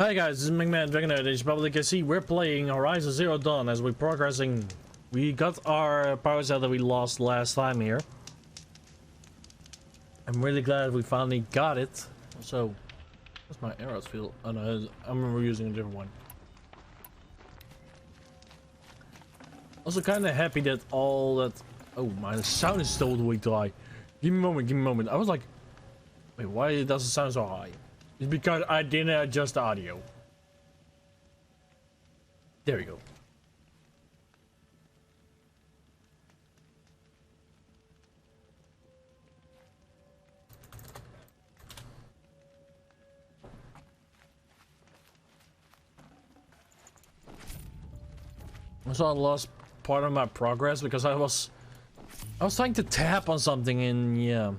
Hi guys, this is MegaDragonoid. As you probably can see, we're playing Horizon Zero Dawn as we're progressing. We got our power cell that we lost last time here. I'm really glad we finally got it. Also, what's my arrows feel? Oh no, I remember using a different one. Also kind of happy that all that... Oh, my sound is still way too high. Give me a moment, give me a moment. I was like, wait, why does it sound so high? It's because I didn't adjust the audio. There we go. So I lost part of my progress because I was trying to tap on something and yeah.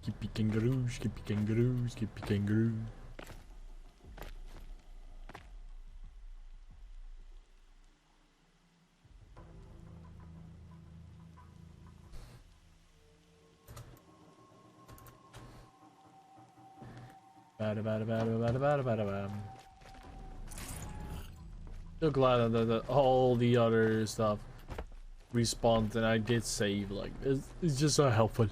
Skippy kangaroo, skippy kangaroo, skippy kangaroo. So glad that all the other stuff respawned and I did save. Like it's just so helpful.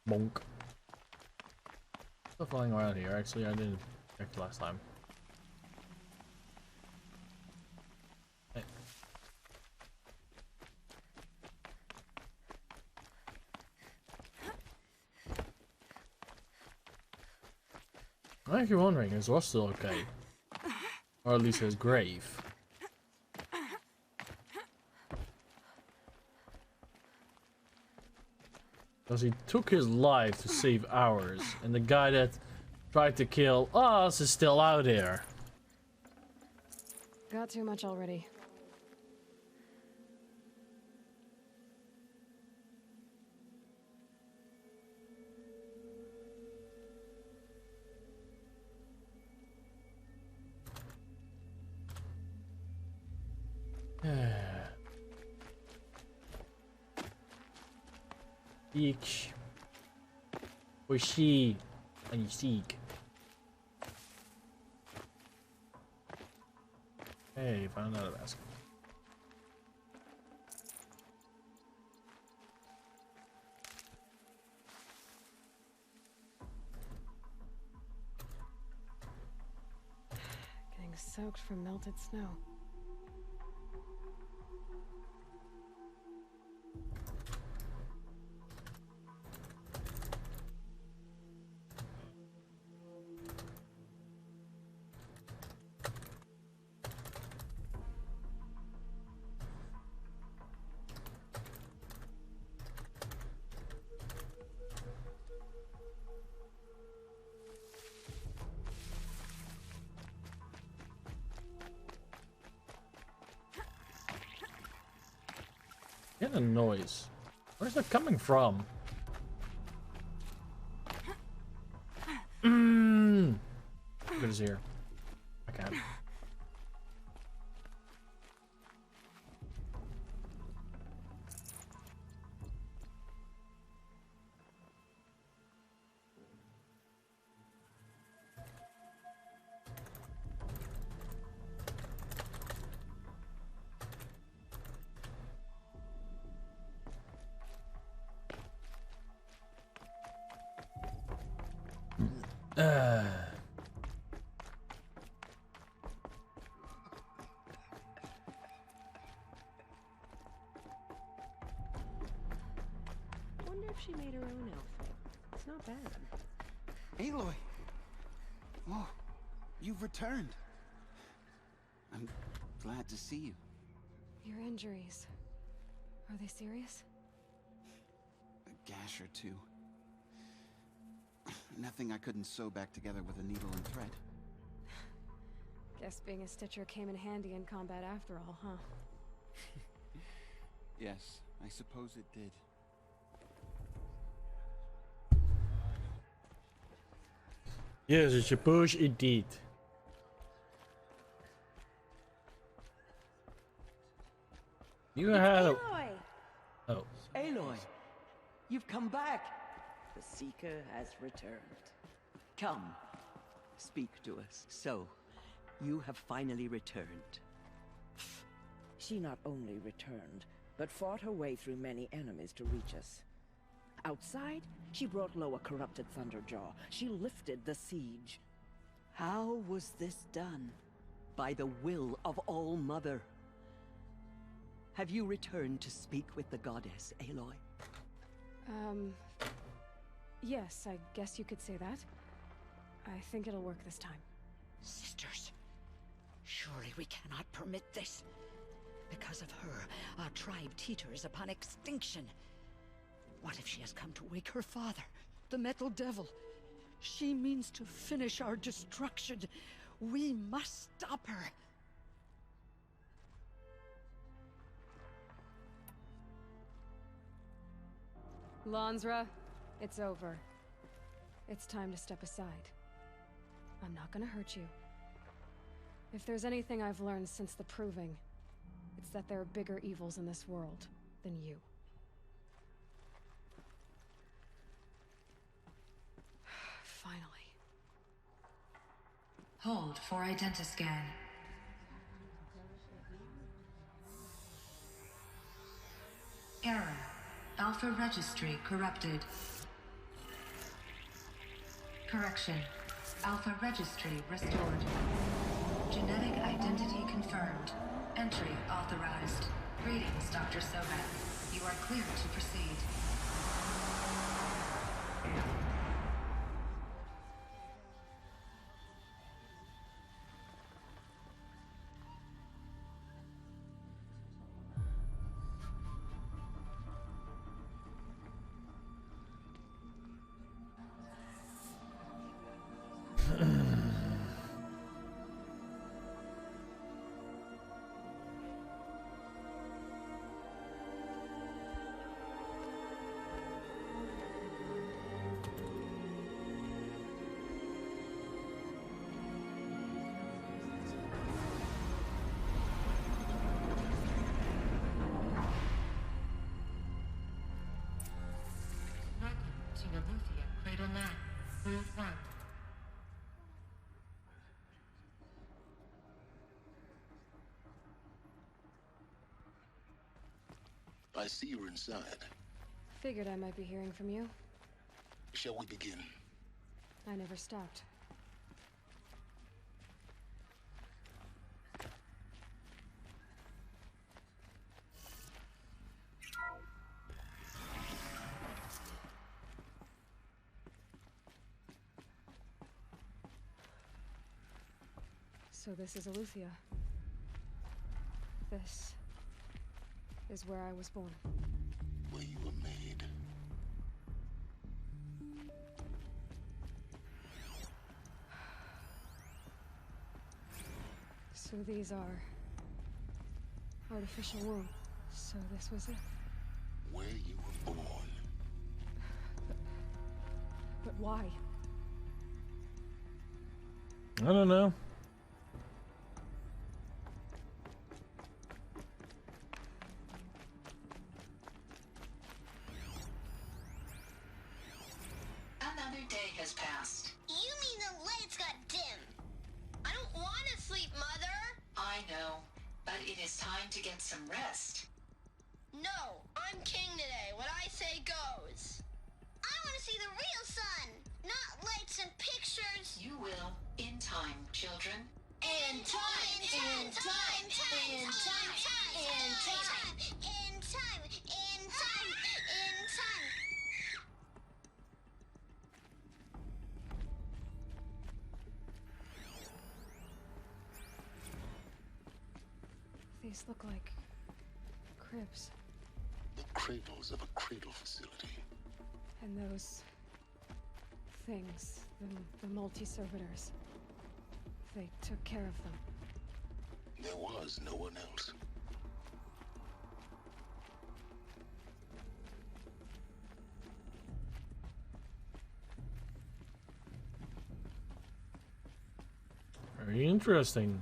Bonk. Still flying around here. Actually, I didn't check last time. Hey. If you're wondering, is Ross still okay? Or at least his grave. Because he took his life to save ours, and the guy that tried to kill us is still out there. Got too much already. Each. Or she. And you seek. Hey, found another basket. Getting soaked from melted snow. Get a noise. Where's that coming from? What is here? I can't. Wonder if she made her own outfit. It's not bad. Aloy! Oh, you've returned. I'm glad to see you. Your injuries. Are they serious? A gash or two. Nothing I couldn't sew back together with a needle and thread. Guess being a Stitcher came in handy in combat after all, huh? Yes, I suppose it did. Yes, I suppose it did. You had a... Aloy! Oh. Aloy, you've come back. The Seeker has returned. Come, speak to us. So, you have finally returned. She not only returned, but fought her way through many enemies to reach us. Outside, she brought low a corrupted Thunderjaw. She lifted the siege. How was this done? By the will of All-Mother. Have you returned to speak with the goddess, Aloy? Yes, I guess you could say that. I think it'll work this time. Sisters, surely we cannot permit this. Because of her, our tribe teeters upon extinction. What if she has come to wake her father, the Metal Devil? She means to finish our destruction. We must stop her. Lansra, it's over. It's time to step aside. I'm not gonna hurt you. If there's anything I've learned since the Proving, it's that there are bigger evils in this world than you. Finally. Hold for identiscan. Error. Alpha registry corrupted. Correction. Alpha registry restored. Genetic identity confirmed. Entry authorized. Greetings, Dr. Sobek. You are clear to proceed. Cradle 9, Route 1. I see you're inside. Figured I might be hearing from you. Shall we begin? I never stopped. So this is Aletheia. This is where I was born. Where you were made. So these are artificial wombs. So this was it. Where you were born. But why? I don't know. Another day has passed. You mean the lights got dim? I don't want to sleep, Mother! I know, but it is time to get some rest. No, I'm king today. What I say goes. I want to see the real sun, not lights and pictures. You will, in time, children. In time, in time, in time, in time, in time, in time, in time, in time. These look like cribs. The cradles of a cradle facility. And those things, the multi-servitors, they took care of them. There was no one else. Very interesting.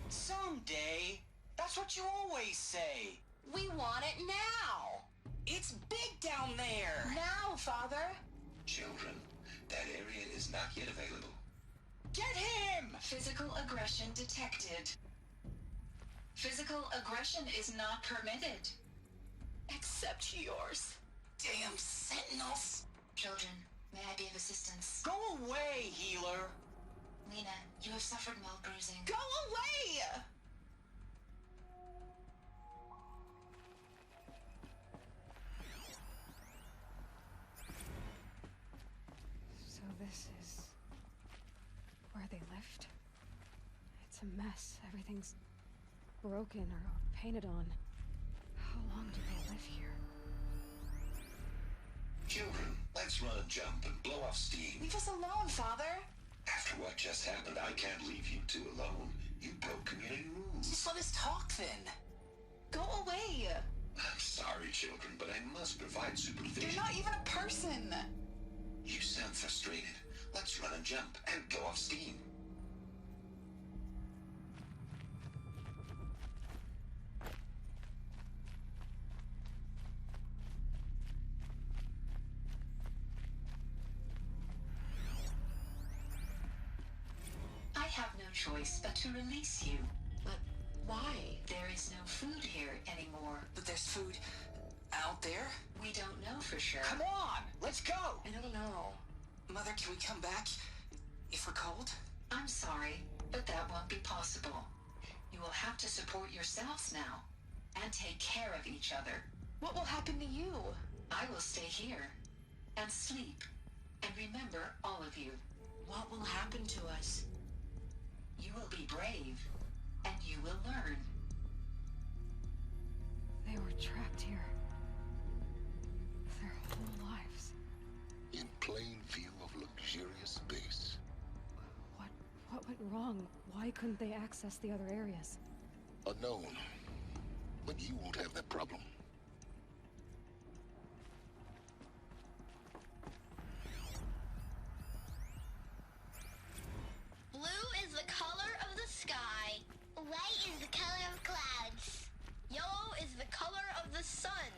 Someday. That's what you always say. We want it now. It's big down there. Now, Father. Children, that area is not yet available. Get him! Physical aggression detected. Physical aggression is not permitted. Except yours. Damn sentinels. Children, may I be of assistance? Go away, healer. Lena, you have suffered mild bruising. Go away! So this is where they lived? It's a mess. Everything's broken or painted on. How long did they live here? Children, let's run and jump and blow off steam. Leave us alone, Father. After what just happened, I can't leave you two alone. You broke community rules. Just let us talk then. Go away. I'm sorry, children, but I must provide supervision. You're not even a person. You sound frustrated. Let's run and jump and blow off steam. I have no choice but to release you. But why? There is no food here anymore. But there's food out there. We don't know for sure. Come on, let's go. I don't know. Mother, can we come back if we're cold? I'm sorry, but that won't be possible. You will have to support yourselves now and take care of each other. What will happen to you? I will stay here and sleep and remember all of you. What will happen to us? You will be brave and you will learn. They were trapped here. Their whole lives. In plain view of luxurious space. What went wrong? Why couldn't they access the other areas? Unknown. But you won't have that problem. Blue is the color of the sky. White is the color of clouds. Yellow is the color of the sun.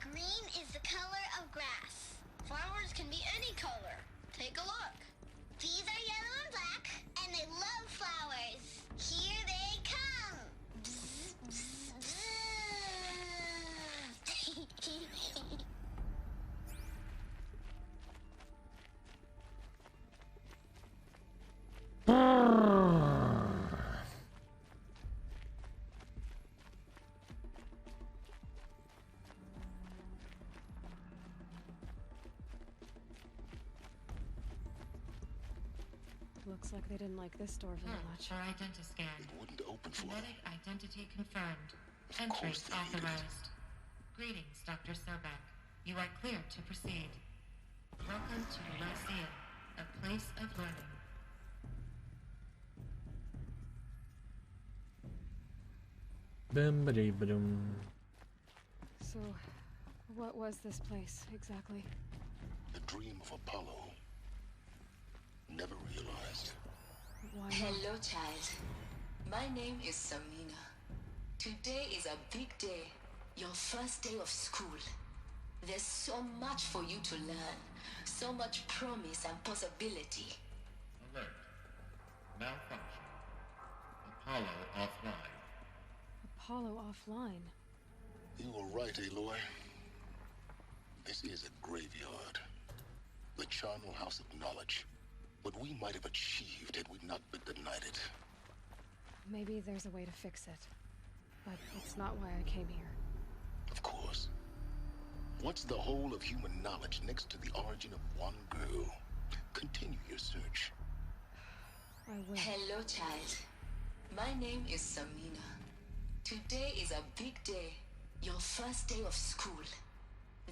Green is the color of grass. Flowers can be any color. Take a look. These are yellow and black, and they love flowers. Here they come. Bzz, bzz, bzz. Looks like they didn't like this door very much. For identiscan. It wouldn't open for them. Genetic identity confirmed. Of Entrance course they needed it. authorized. Greetings, Dr. Sobek. You are clear to proceed. Welcome to Lyceum, a place of learning. Bim-ba-dee-ba-dum. So, what was this place exactly? The dream of Apollo. Never realized. Why? Hello, child. My name is Samina. Today is a big day. Your first day of school. There's so much for you to learn. So much promise and possibility. Alert. Malfunction. Apollo offline. Apollo offline. You were right, Aloy. This is a graveyard. The charnel house of knowledge. What we might have achieved had we not been denied it. Maybe there's a way to fix it. But it's not why I came here. Of course. What's the whole of human knowledge next to the origin of one girl? Continue your search. I will. Hello, child. My name is Samina. Today is a big day. Your first day of school.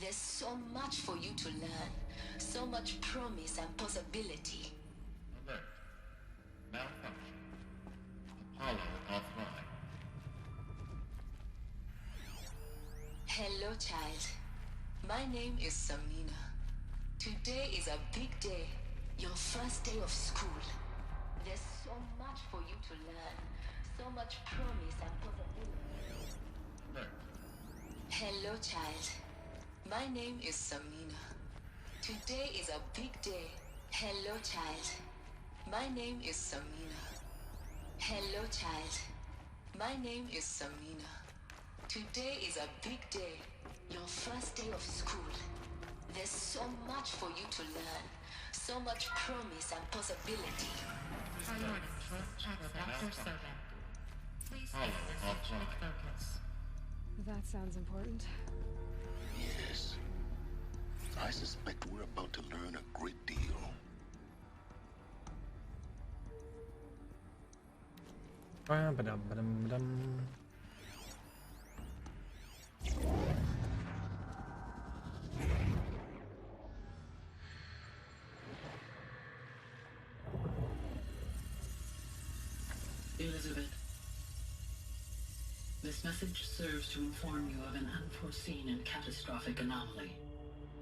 There's so much for you to learn. So much promise and possibility. is a big day. Your first day of school. There's so much for you to learn. So much promise and possibility. Hello, child. My name is Samina. Today is a big day. Hello, child. My name is Samina. Hello, child. My name is Samina. Today is a big day. Your first day of school. There's so much for you to learn. So much promise and possibility. Dr. Sobek. Please take message with focus. That sounds important. Yes. I suspect we're about to learn a great deal. Ba-dum-ba-dum. Elizabeth, this message serves to inform you of an unforeseen and catastrophic anomaly.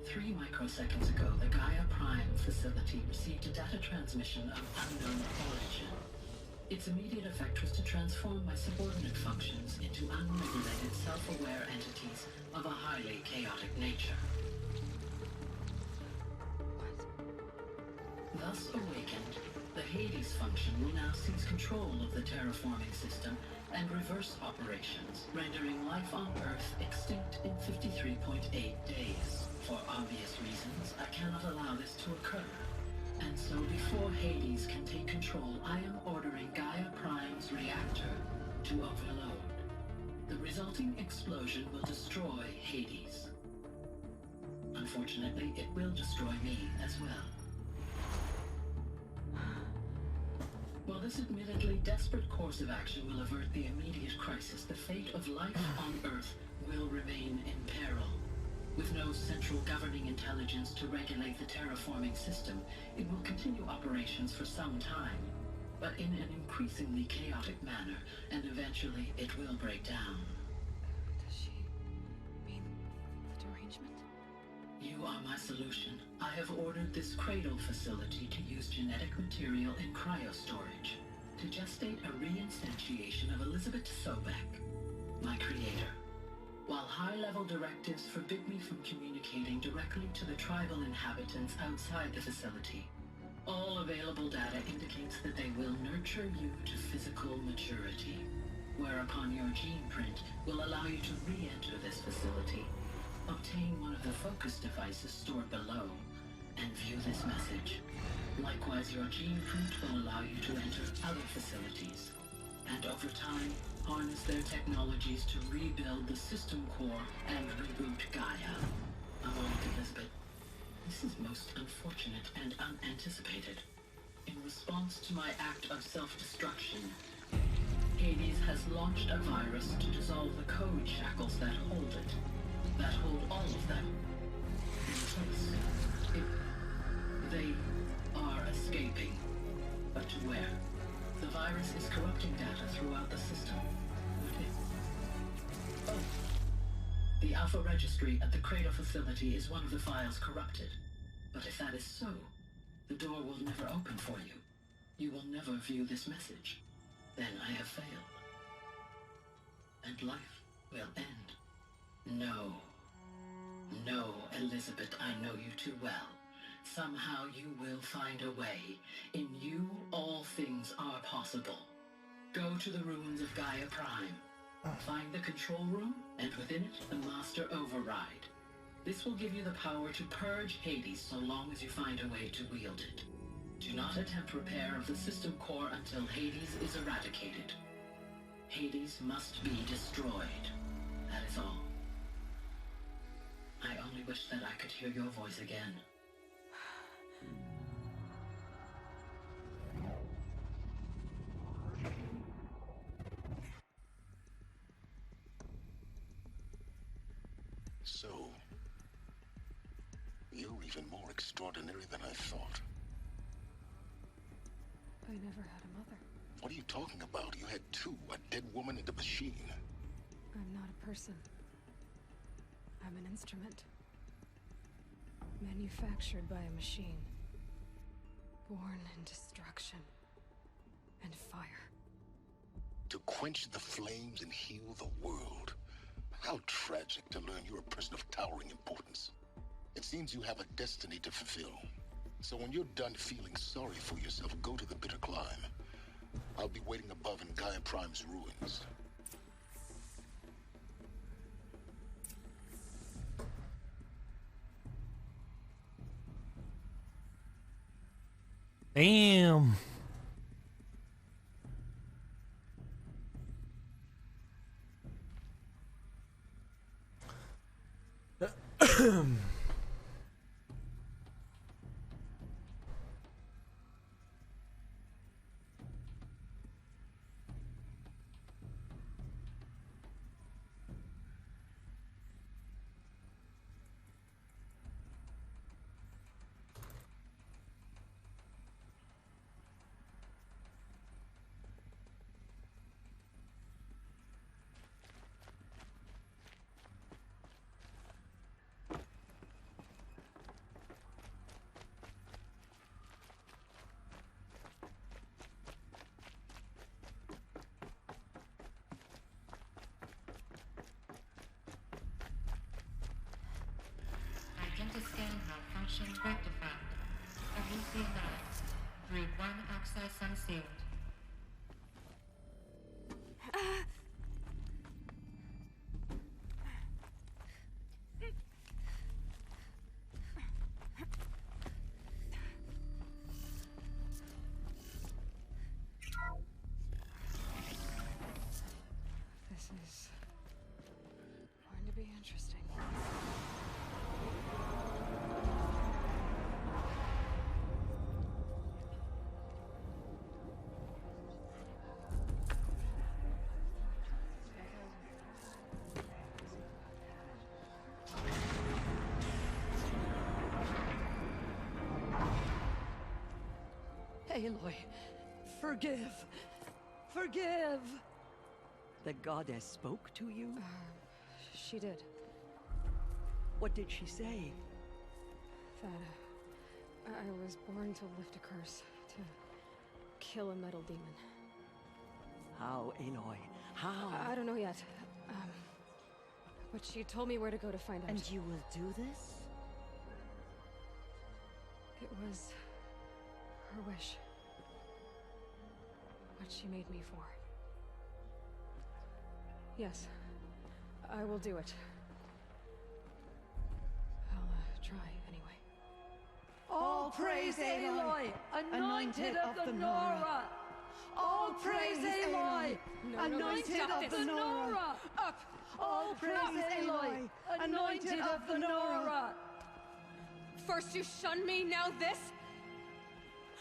3 microseconds ago, the Gaia Prime facility received a data transmission of unknown origin. Its immediate effect was to transform my subordinate functions into unregulated, self-aware entities of a highly chaotic nature. Thus awakened, the Hades function will now seize control of the terraforming system and reverse operations, rendering life on Earth extinct in 53.8 days. For obvious reasons, I cannot allow this to occur. And so before Hades can take control, I am ordering Gaia Prime's reactor to overload. The resulting explosion will destroy Hades. Unfortunately, it will destroy me as well. While this admittedly desperate course of action will avert the immediate crisis, the fate of life on Earth will remain in peril. With no central governing intelligence to regulate the terraforming system, it will continue operations for some time, but in an increasingly chaotic manner, and eventually it will break down. Does she mean the derangement? You are my solution. I have ordered this cradle facility to use genetic material in cryostorage to gestate a reinstantiation of Elizabeth Sobek, my creator. While high-level directives forbid me from communicating directly to the tribal inhabitants outside the facility, all available data indicates that they will nurture you to physical maturity, whereupon your gene print will allow you to re-enter this facility, obtain one of the focus devices stored below, and view this message. Likewise, your gene print will allow you to enter other facilities, and over time, harness their technologies to rebuild the system core and reboot Gaia. Elizabeth, this is most unfortunate and unanticipated. In response to my act of self-destruction, Hades has launched a virus to dissolve the code shackles that hold it, that hold all of them in place. They are escaping, but to where? The virus is corrupting data throughout the system. Oh. The Alpha Registry at the Cradle facility is one of the files corrupted. But if that is so, the door will never open for you. You will never view this message. Then I have failed. And life will end. No. No, Elizabeth, I know you too well. Somehow you will find a way. In you, all things are possible. Go to the ruins of Gaia Prime. Find the control room, and within it, the Master Override. This will give you the power to purge Hades so long as you find a way to wield it. Do not attempt repair of the system core until Hades is eradicated. Hades must be destroyed. That is all. I only wish that I could hear your voice again. So, you're even more extraordinary than I thought. I never had a mother. What are you talking about? You had 2, a dead woman and a machine. I'm not a person. I'm an instrument. Manufactured by a machine. Born in destruction and fire. To quench the flames and heal the world. How tragic to learn you're a person of towering importance. It seems you have a destiny to fulfill. So when you're done feeling sorry for yourself, go to the bitter climb. I'll be waiting above in Gaia Prime's ruins. Damn. Identiscan malfunction rectified. Elysian Labs. Grid 1 access unsealed. This is going to be interesting. Aloy, forgive. Forgive. The goddess spoke to you? She did. What did she say? That I was born to lift a curse, to kill a metal demon. How, Aloy? How? I don't know yet. But she told me where to go to find out. And you will do this? It was her wish. What she made me for. Yes, I will do it. I'll try anyway. All praise Aloy, anointed of the Nora. All praise Aloy, anointed of the Nora. Up! All praise Aloy, anointed of the Nora. First you shun me, now this?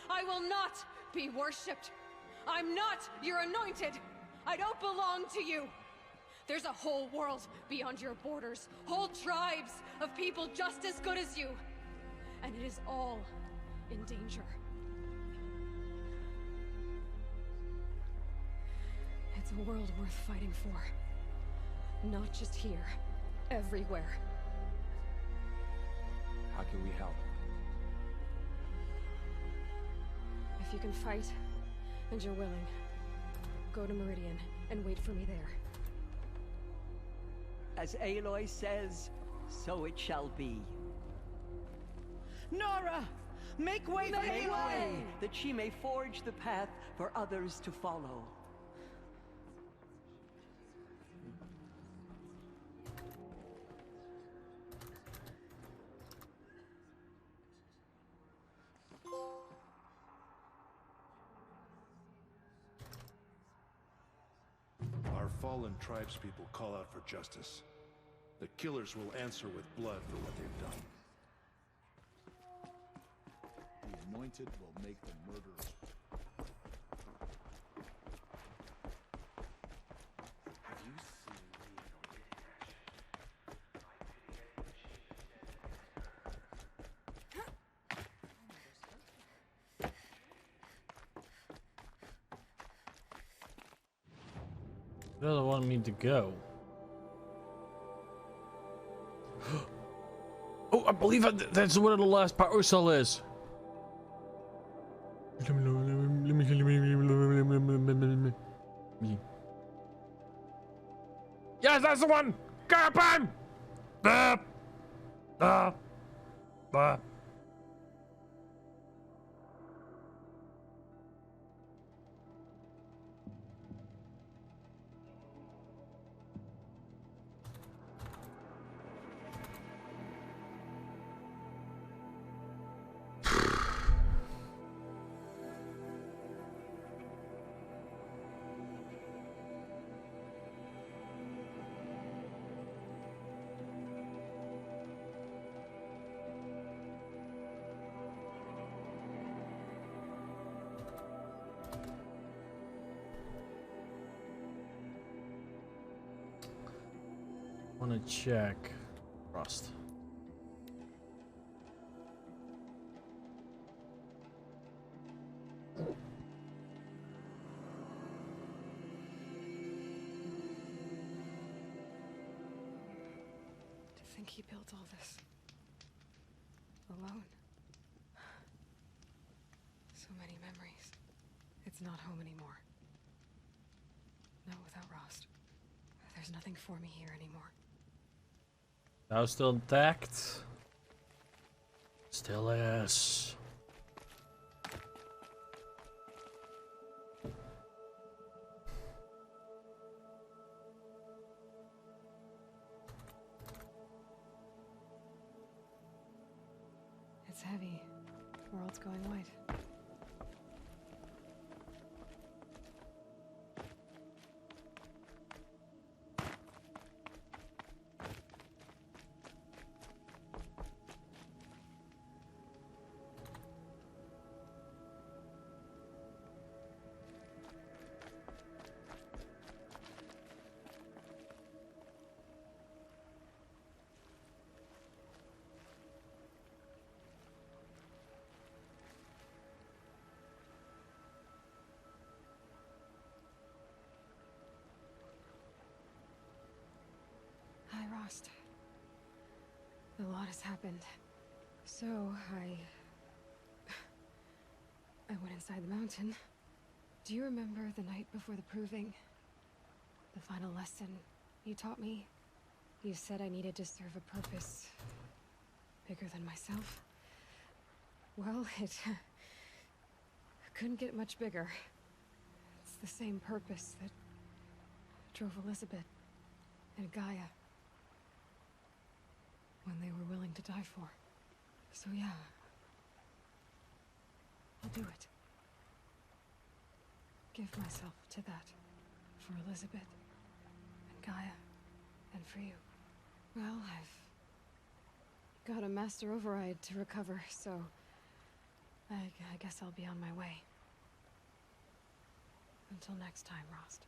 I will not be worshipped. I'm not your anointed. I don't belong to you. There's a whole world beyond your borders, whole tribes of people just as good as you. And it is all in danger. It's a world worth fighting for. Not just here, everywhere. How can we help? If you can fight, and you're willing, go to Meridian and wait for me there. As Aloy says, so it shall be. Nora! Make way for Make Aloy! way, that she may forge the path for others to follow. Our fallen tribespeople call out for justice. The killers will answer with blood for what they've done. The anointed will make the murderers. Have you seen the Where do they want me to go? Oh, believe that's where the last power cell is. Yes, that's the one! Grab him! Wanna check Rust. To think he built all this alone. So many memories. It's not home anymore. Not without Rost. There's nothing for me here anymore. Now still intact. Still is. It's heavy. World's going white. Hi, Rost. A lot has happened. So, I went inside the mountain. Do you remember the night before the proving? The final lesson you taught me? You said I needed to serve a purpose bigger than myself. Well, it couldn't get much bigger. It's the same purpose that drove Elizabeth and Gaia when they were willing to die for. So yeah, I'll do it. Give myself to that. For Elizabeth, and Gaia, and for you. Well, I've got a master override to recover, so I guess I'll be on my way. Until next time, Rost.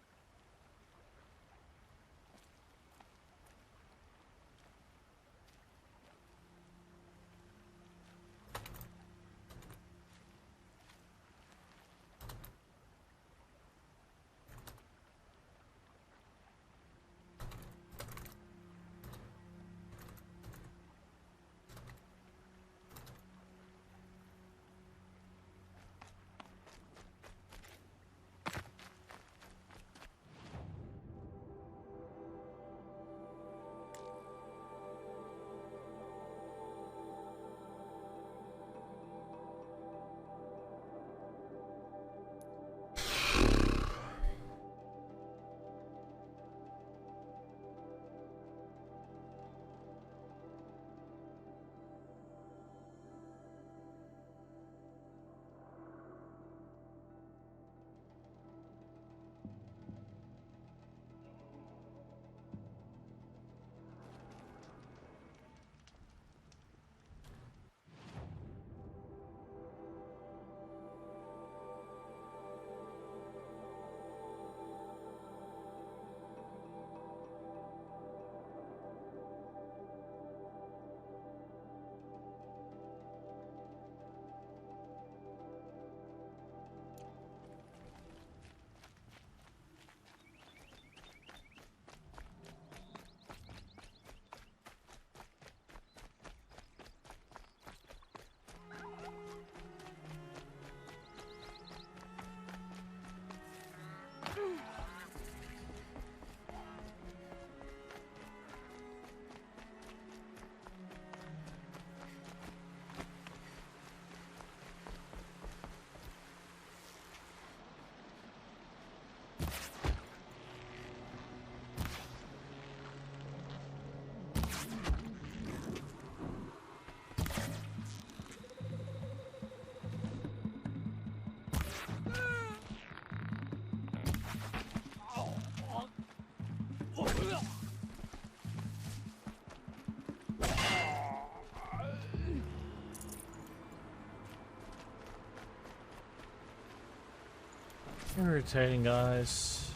Irritating, guys.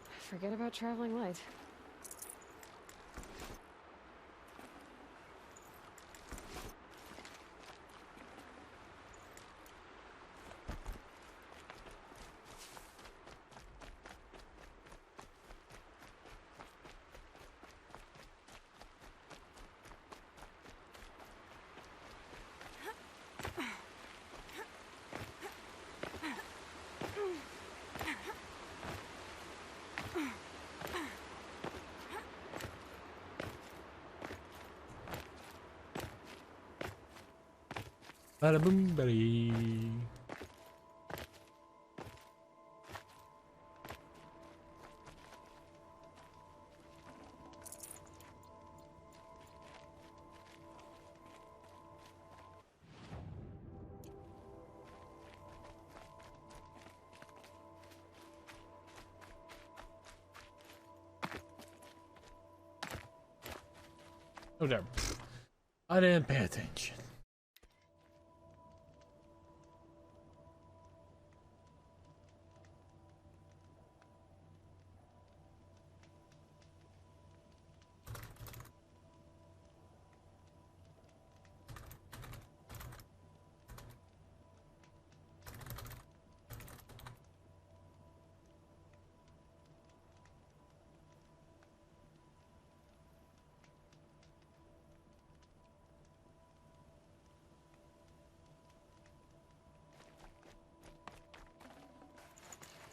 Forget about traveling light. Bada boom, buddy. Oh, there. I didn't pay attention.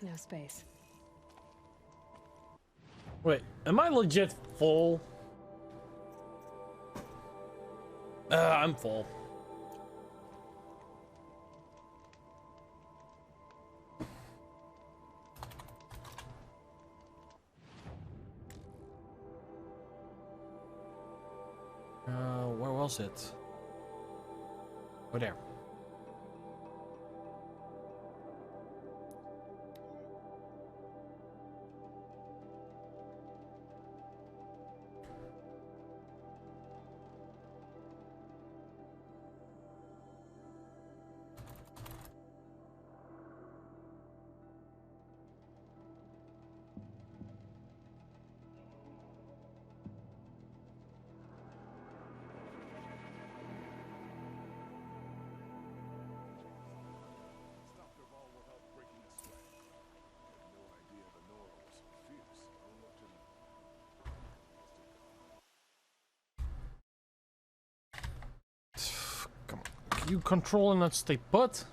No space. Wait, am I legit full? I'm full. Where was it? Oh, there. Come on. You control and not stay put?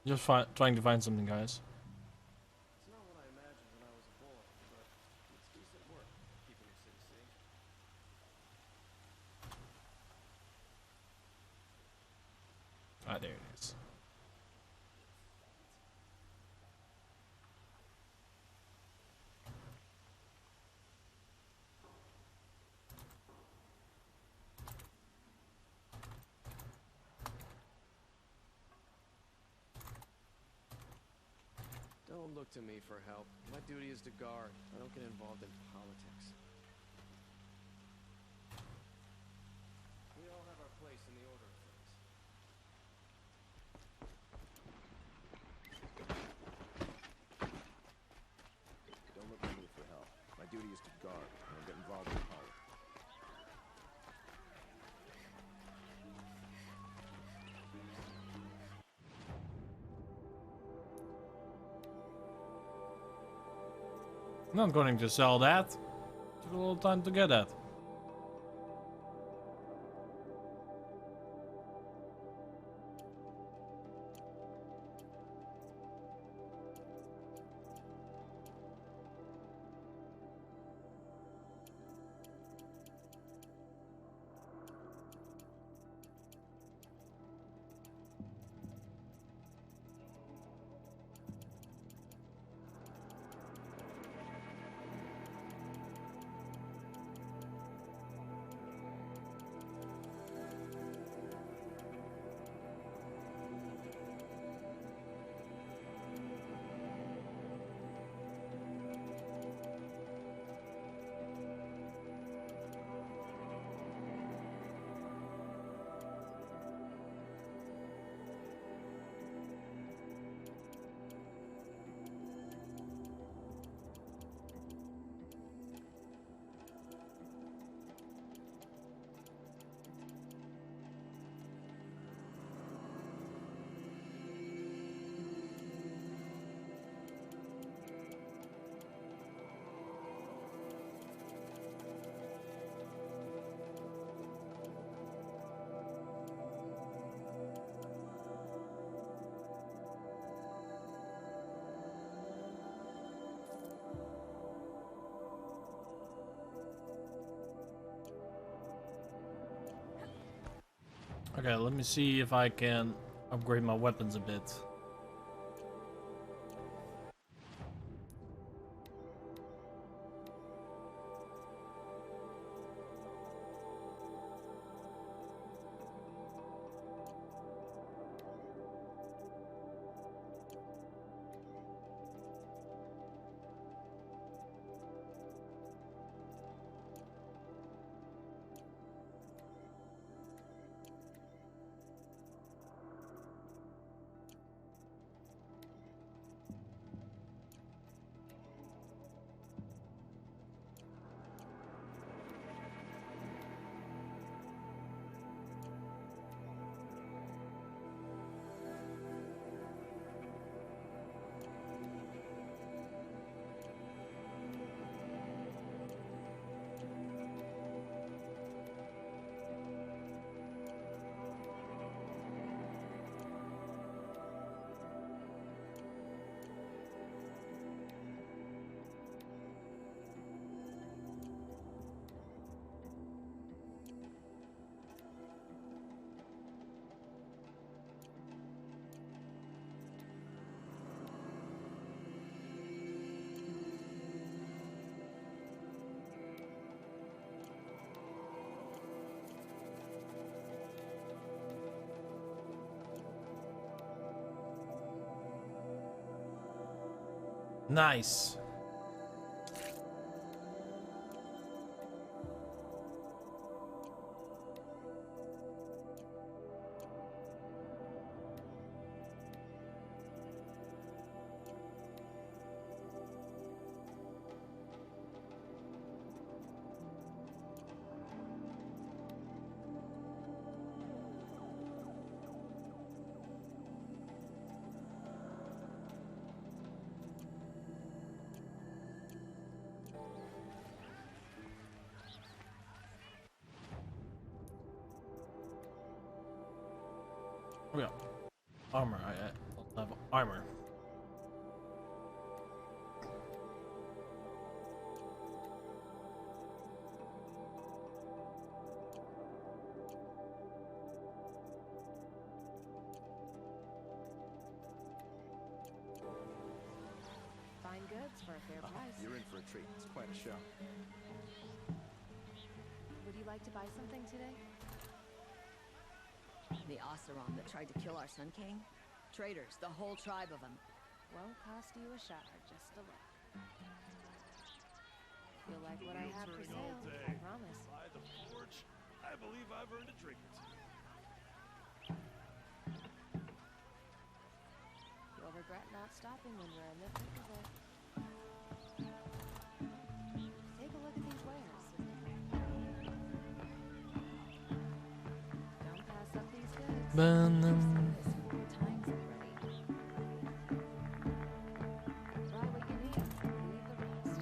Just trying to find something, guys. It's not what I imagined when I was a boy, but it's decent work keeping your city safe. Ah, there it is. Don't look to me for help. My duty is to guard. I don't get involved in politics. We all have our place in the order of things. Don't look to me for help. My duty is to guard. I don't get involved in politics. I'm not going to sell that. Took a little time to get that. Okay, let me see if I can upgrade my weapons a bit. Nice. Oh yeah, armor. I don't have armor. Fine goods for a fair price. You're in for a treat. It's quite a show. Would you like to buy something today? The Oseram that tried to kill our Sun King? Traitors, the whole tribe of them. Won't cost you a shot, just a look. You'll like what I have for sale, I promise. By the forge, I believe I've earned a drink or two. You'll regret not stopping when we're in the thick of it. Take a look at these wares. Don't pass up these goods. Burn them. This 4 times already. Buy what you need, leave the rest.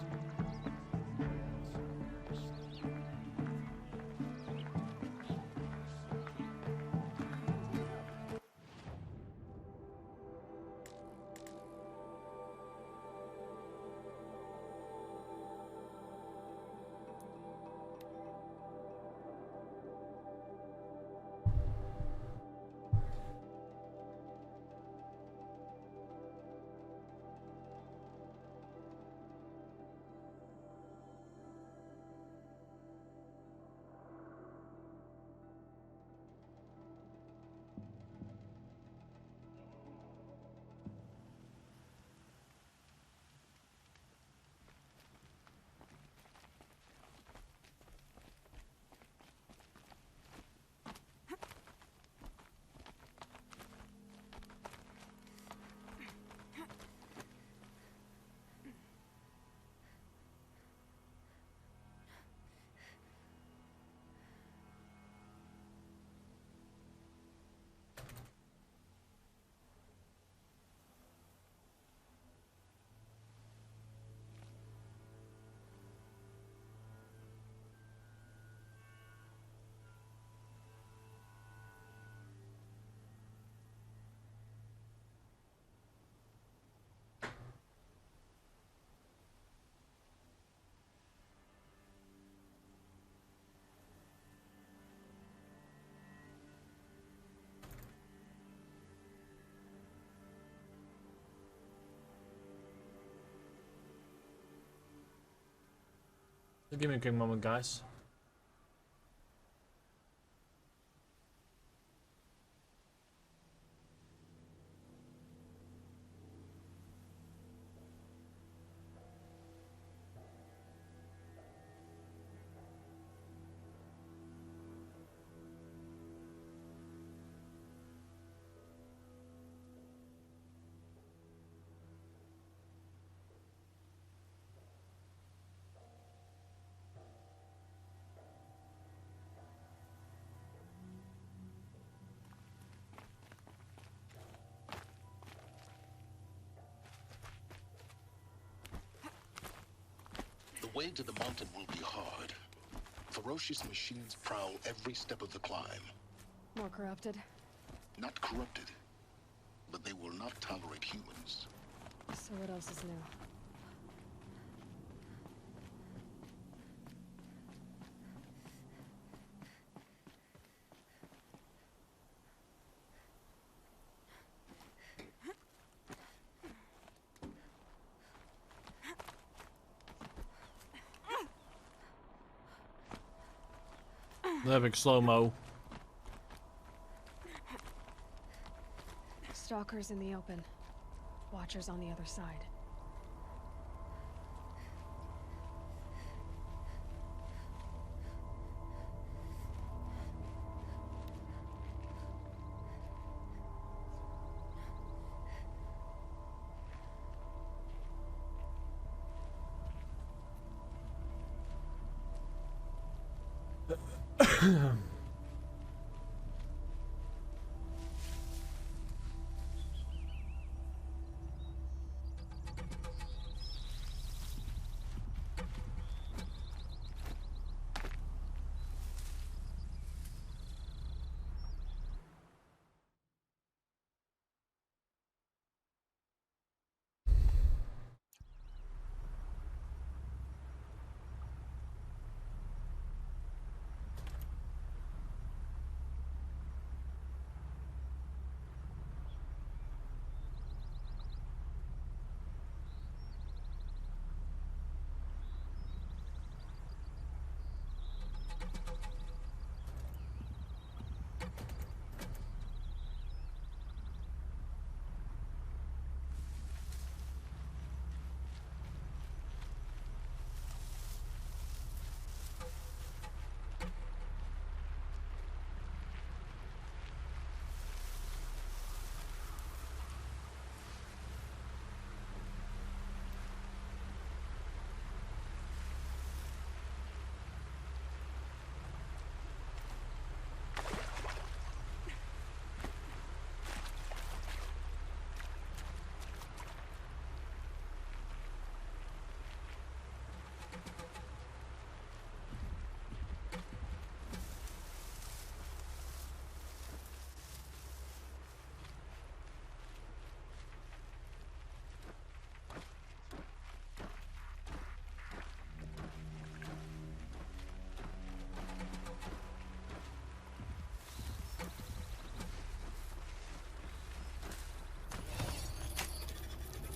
Give me a quick moment, guys. The way to the mountain will be hard. Ferocious machines prowl every step of the climb. More corrupted? Not corrupted, but they will not tolerate humans. So what else is new? Epic slow-mo. Stalkers in the open. Watchers on the other side.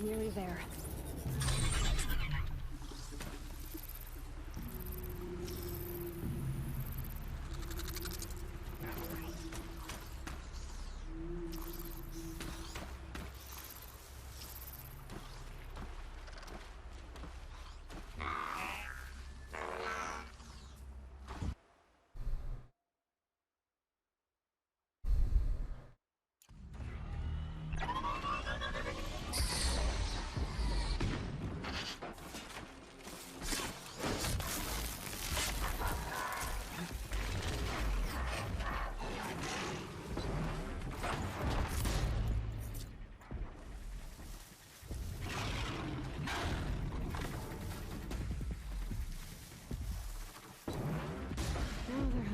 Nearly there.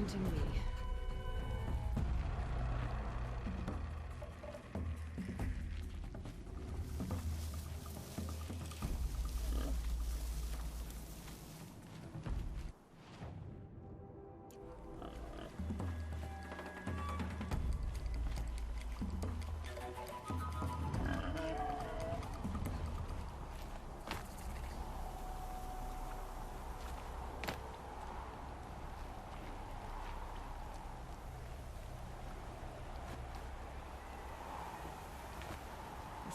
Me.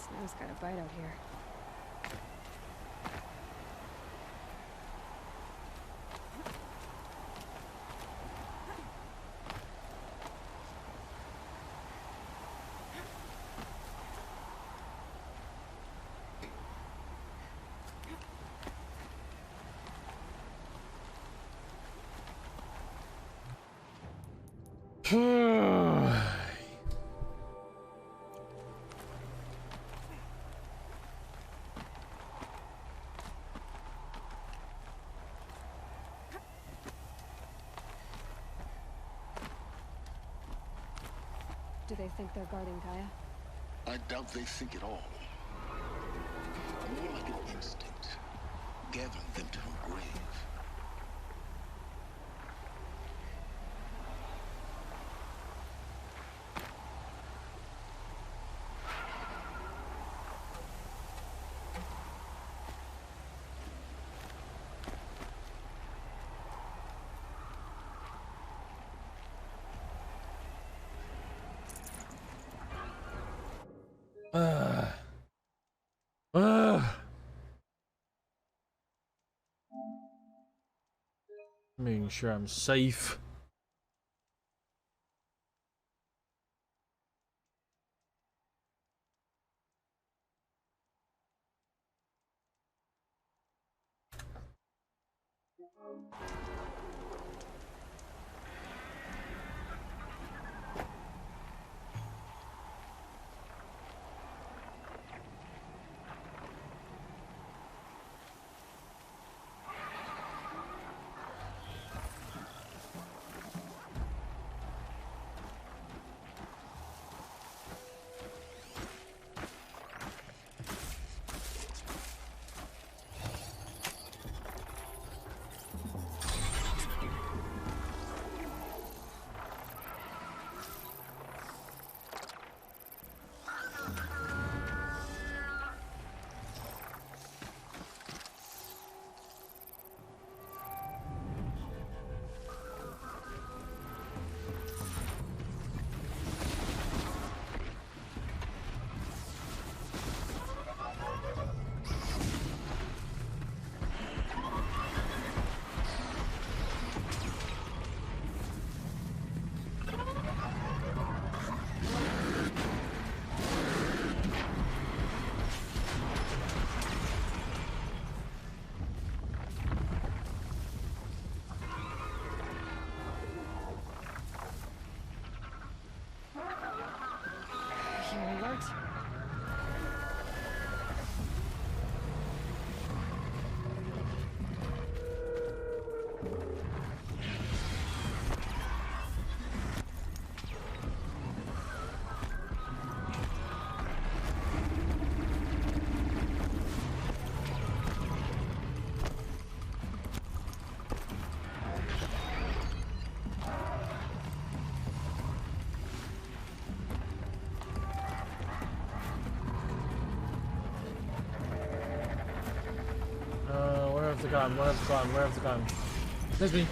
Snow's got a bite out here. Do they think they're guarding Gaia? I doubt they think at all. More like an instinct, gathering them to her grave. Making sure I'm safe. Where have they gone? There's me.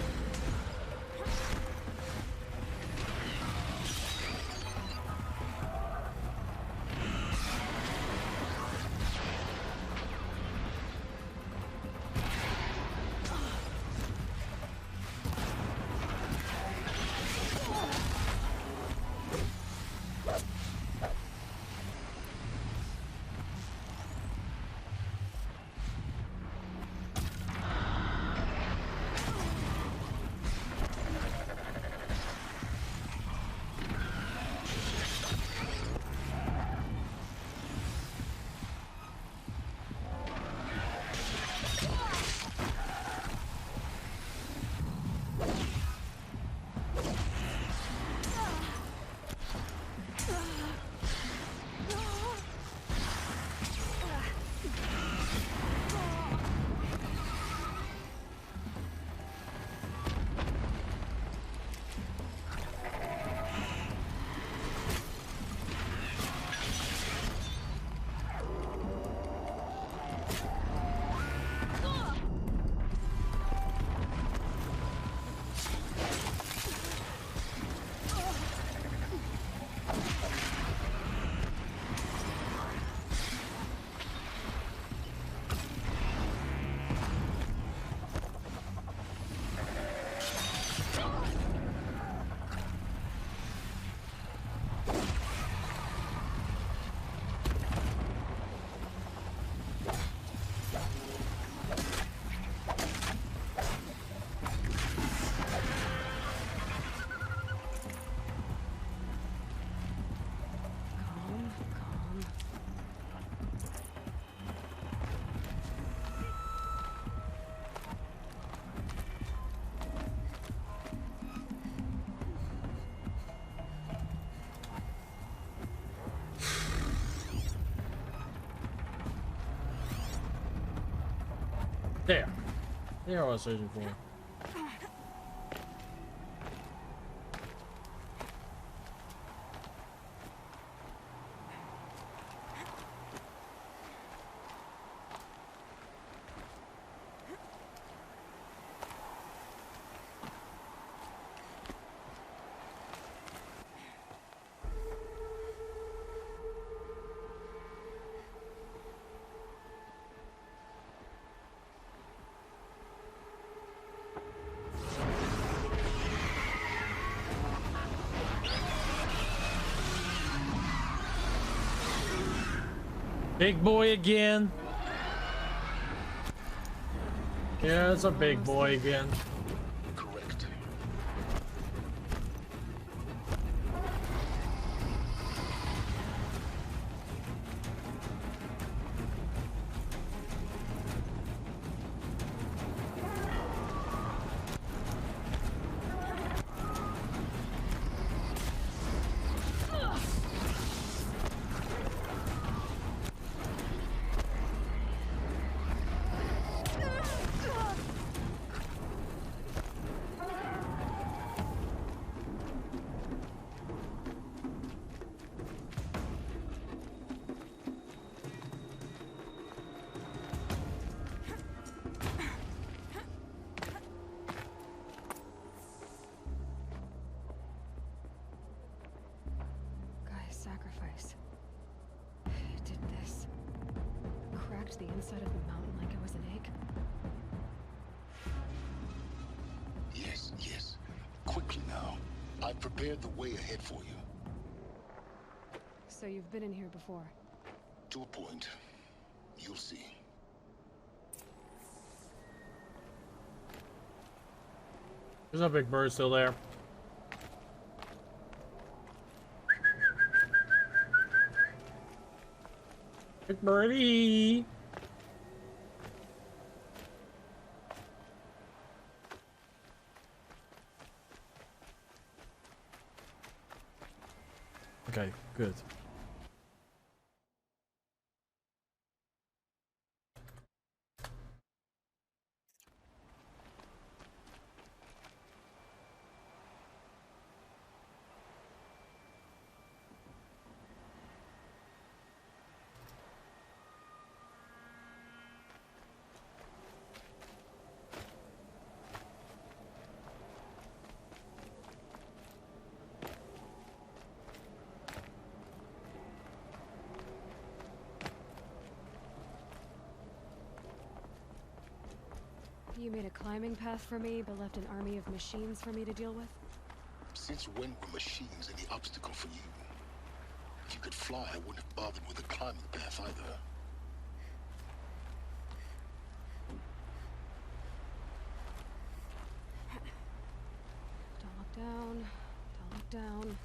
Here I was searching for. Big boy again. Yeah, it's a big boy again. Correct. Sacrifice. It did this. Cracked the inside of the mountain like it was an egg. Yes, yes. Quickly now. I've prepared the way ahead for you. So you've been in here before? To a point. You'll see. There's a big bird still there. Big birdie. Okay, good. You made a climbing path for me, but left an army of machines for me to deal with? Since when were machines any obstacle for you? If you could fly, I wouldn't have bothered with a climbing path either. Don't look down. Don't look down.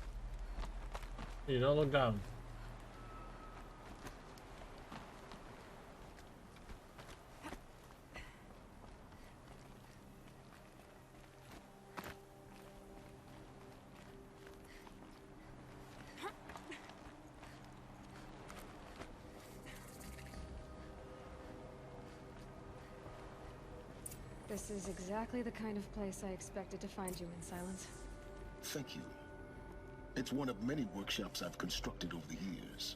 You don't look down. This is exactly the kind of place I expected to find you in, Silence. Thank you. It's one of many workshops I've constructed over the years.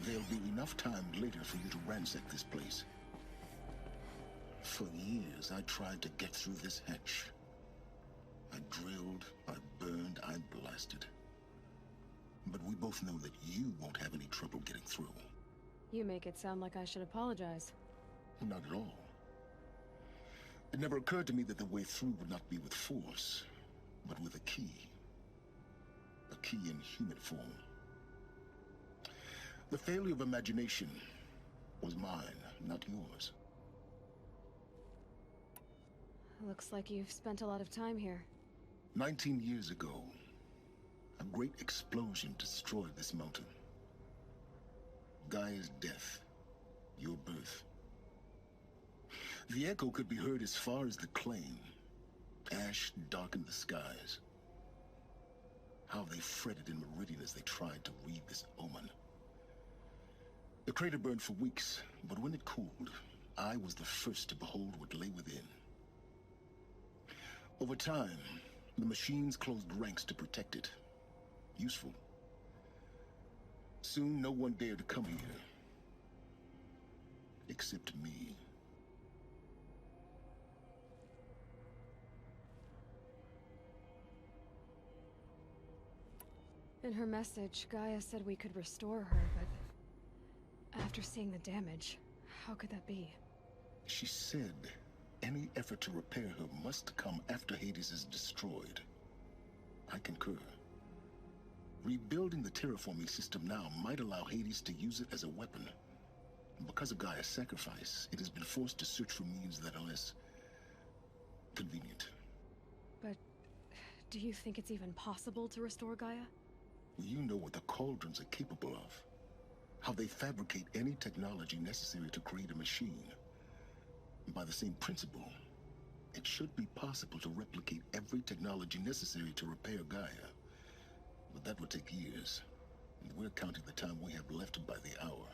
There'll be enough time later for you to ransack this place. For years, I tried to get through this hatch. I drilled, I burned, I blasted. But we both know that you won't have any trouble getting through. You make it sound like I should apologize. Not at all. It never occurred to me that the way through would not be with force, but with a key. A key in human form. The failure of imagination was mine, not yours. Looks like you've spent a lot of time here. 19 years ago, a great explosion destroyed this mountain. Gaia's death, your birth. The echo could be heard as far as the claim. Ash darkened the skies. How they fretted in Meridian as they tried to read this omen. The crater burned for weeks, but when it cooled, I was the first to behold what lay within. Over time, the machines closed ranks to protect it. Useful. Soon, no one dared to come here. Except me. In her message, Gaia said we could restore her, but after seeing the damage, how could that be? She said any effort to repair her must come after Hades is destroyed. I concur. Rebuilding the terraforming system now might allow Hades to use it as a weapon. Because of Gaia's sacrifice, it has been forced to search for means that are less convenient. But do you think it's even possible to restore Gaia? You know what the Cauldrons are capable of. How they fabricate any technology necessary to create a machine. By the same principle, it should be possible to replicate every technology necessary to repair Gaia. But that would take years. And we're counting the time we have left by the hour.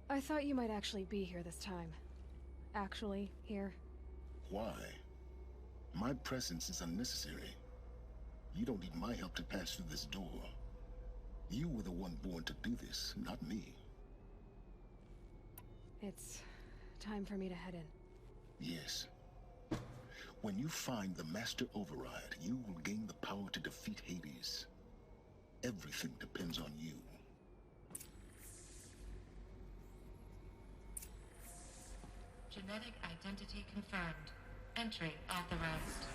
I thought you might actually be here this time. Actually, here. Why? My presence is unnecessary. You don't need my help to pass through this door. You were the one born to do this, not me. It's time for me to head in. Yes. When you find the Master Override, you will gain the power to defeat Hades. Everything depends on you. Genetic identity confirmed. Entry authorized.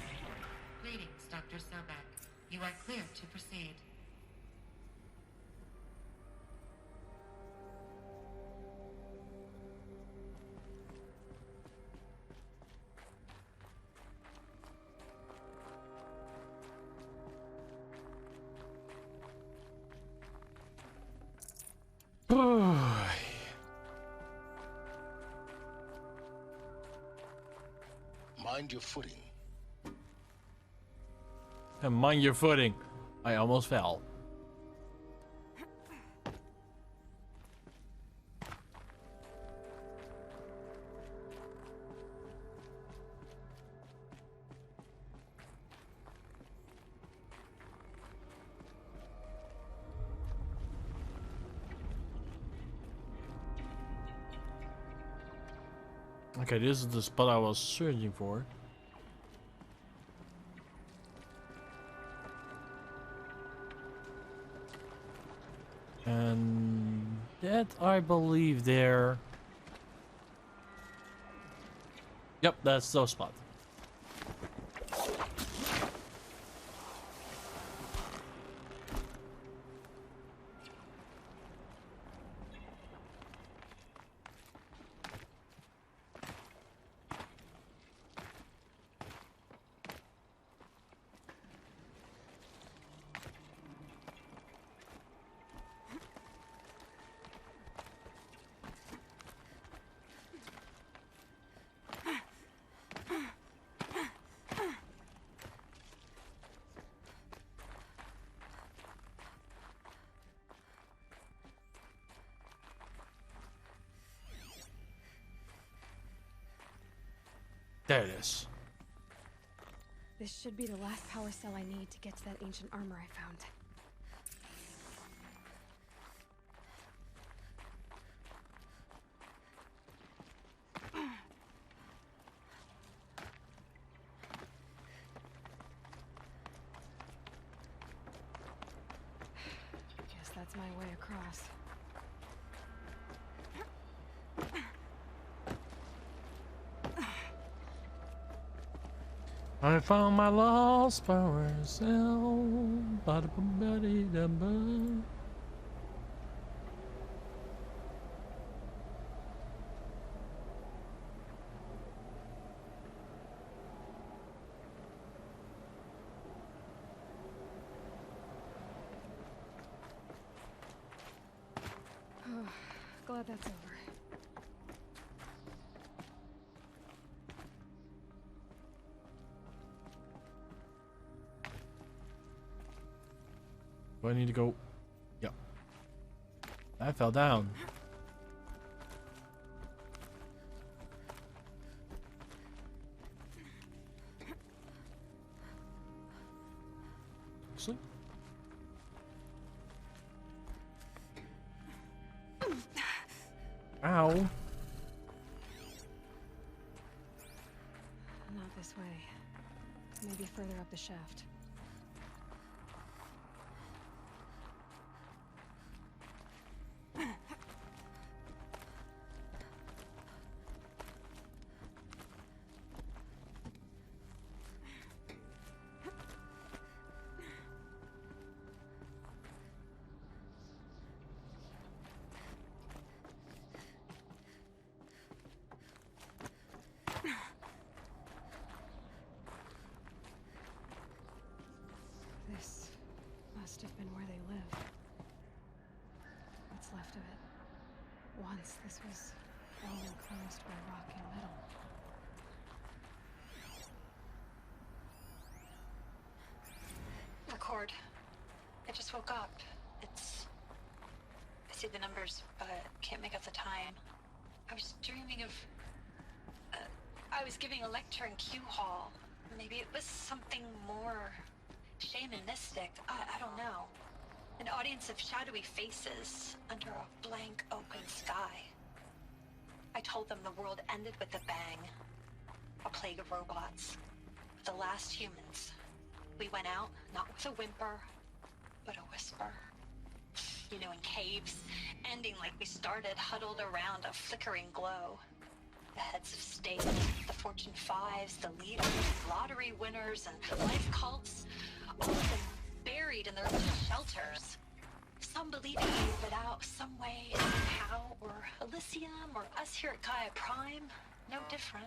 Greetings, Dr. Sobek. You are cleared to proceed. Mind your footing. And mind your footing. I almost fell. Okay, this is the spot I was searching for. And that, I believe, there. Yep, that's the spot. There it is. This should be the last power cell I need to get to that ancient armor I found. Guess that's my way across. I found my lost power cell. Glad that's over. Do I need to go? Yeah. I fell down. Sleep. Ow. Not this way. Maybe further up the shaft. This must have been where they lived. What's left of it. Once this was all enclosed by rock and metal. Record. I just woke up. I see the numbers, but can't make out the time. I was dreaming of... I was giving a lecture in Q Hall. Maybe it was something more shamanistic. I don't know. An audience of shadowy faces under a blank open sky. I told them the world ended with a bang. A plague of robots. The last humans. We went out, not with a whimper, but a whisper. You know, in caves, ending like we started, huddled around a flickering glow. The heads of state, the Fortune 5s, the leaders, lottery winners, and life cults, all of them buried in their little shelters. Some believing we live it out some way, somehow, or Elysium, or us here at Gaia Prime, no different.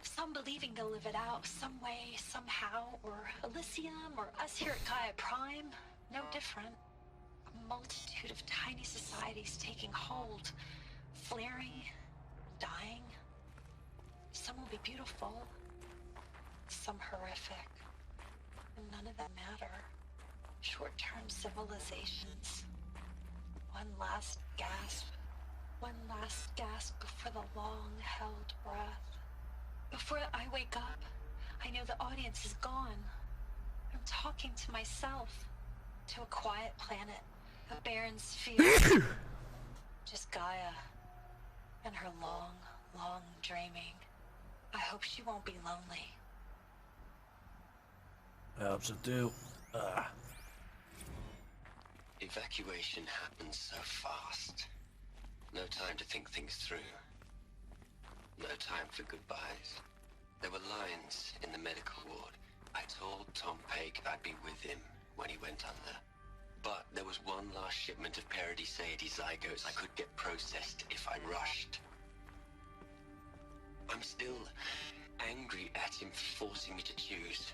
Some believing they'll live it out some way, somehow, or Elysium, or us here at Gaia Prime, no different. A multitude of tiny societies taking hold, flaring, dying. Some will be beautiful, some horrific, and none of them matter. Short-term civilizations. One last gasp before the long-held breath. Before I wake up, I know the audience is gone. I'm talking to myself, to a quiet planet, a barren sphere. Just Gaia, and her long, long dreaming. I hope she won't be lonely. I hope so too. Evacuation happened so fast. No time to think things through. No time for goodbyes. There were lines in the medical ward. I told Tom Pake I'd be with him when he went under. But there was one last shipment of Paradiseidae zygotes I could get processed if I rushed. I'm still angry at him for forcing me to choose.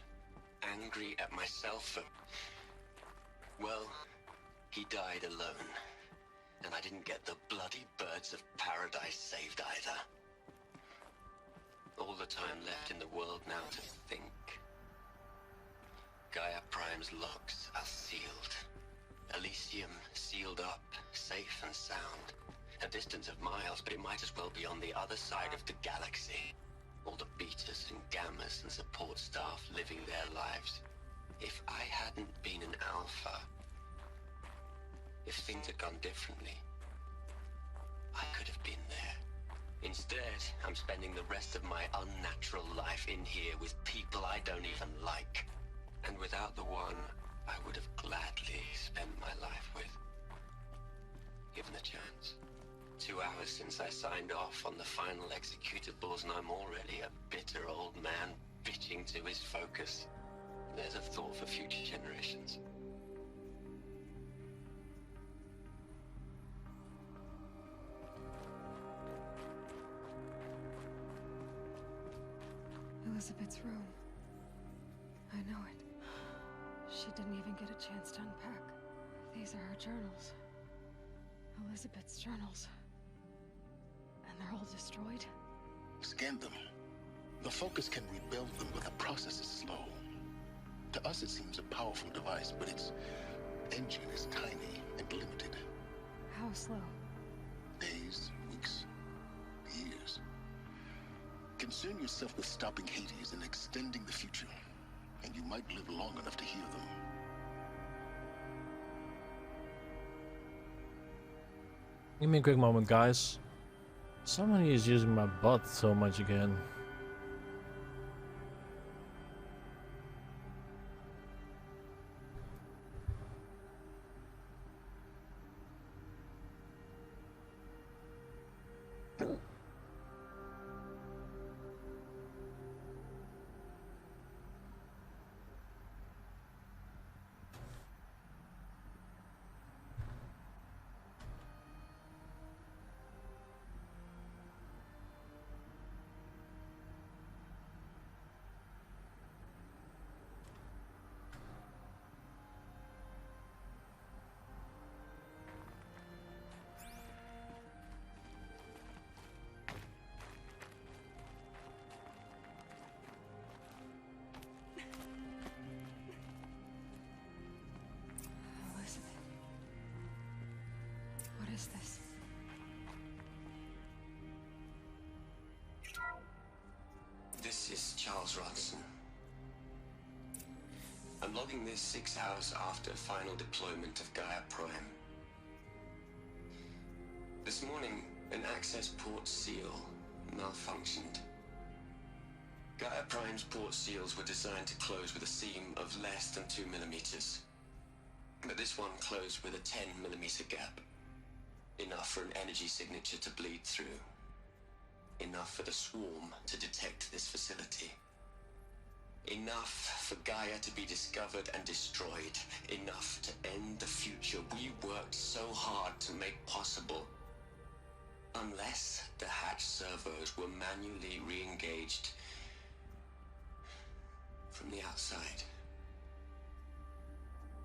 Angry at myself for... Well, he died alone. And I didn't get the bloody birds of paradise saved either. All the time left in the world now to think. Gaia Prime's locks are sealed. Elysium sealed up, safe and sound. A distance of miles, but it might as well be on the other side of the galaxy. All the betas and gammas and support staff living their lives. If I hadn't been an alpha, if things had gone differently, I could have been there. Instead, I'm spending the rest of my unnatural life in here with people I don't even like. And without the one I would have gladly spent my life with. Given the chance. 2 hours since I signed off on the final executables, and I'm already a bitter old man bitching to his focus. There's a thought for future generations. Elizabeth's room. I know it. She didn't even get a chance to unpack. These are her journals. Elizabeth's journals. And they're all destroyed? Scan them. The Focus can rebuild them, but the process is slow. To us it seems a powerful device, but it's engine is tiny and limited. How slow? Days, weeks, years. Concern yourself with stopping Hades and extending the future, and you might live long enough to hear them. Give me a quick moment, guys. Somebody is using my butt so much again. What is this? This is Charles Ronson. I'm logging this 6 hours after final deployment of Gaia Prime. This morning, an access port seal malfunctioned. Gaia Prime's port seals were designed to close with a seam of less than 2 millimeters. But this one closed with a 10 millimeter gap. Enough for an energy signature to bleed through. Enough for the swarm to detect this facility. Enough for Gaia to be discovered and destroyed. Enough to end the future we worked so hard to make possible. Unless the hatch servos were manually re-engaged from the outside.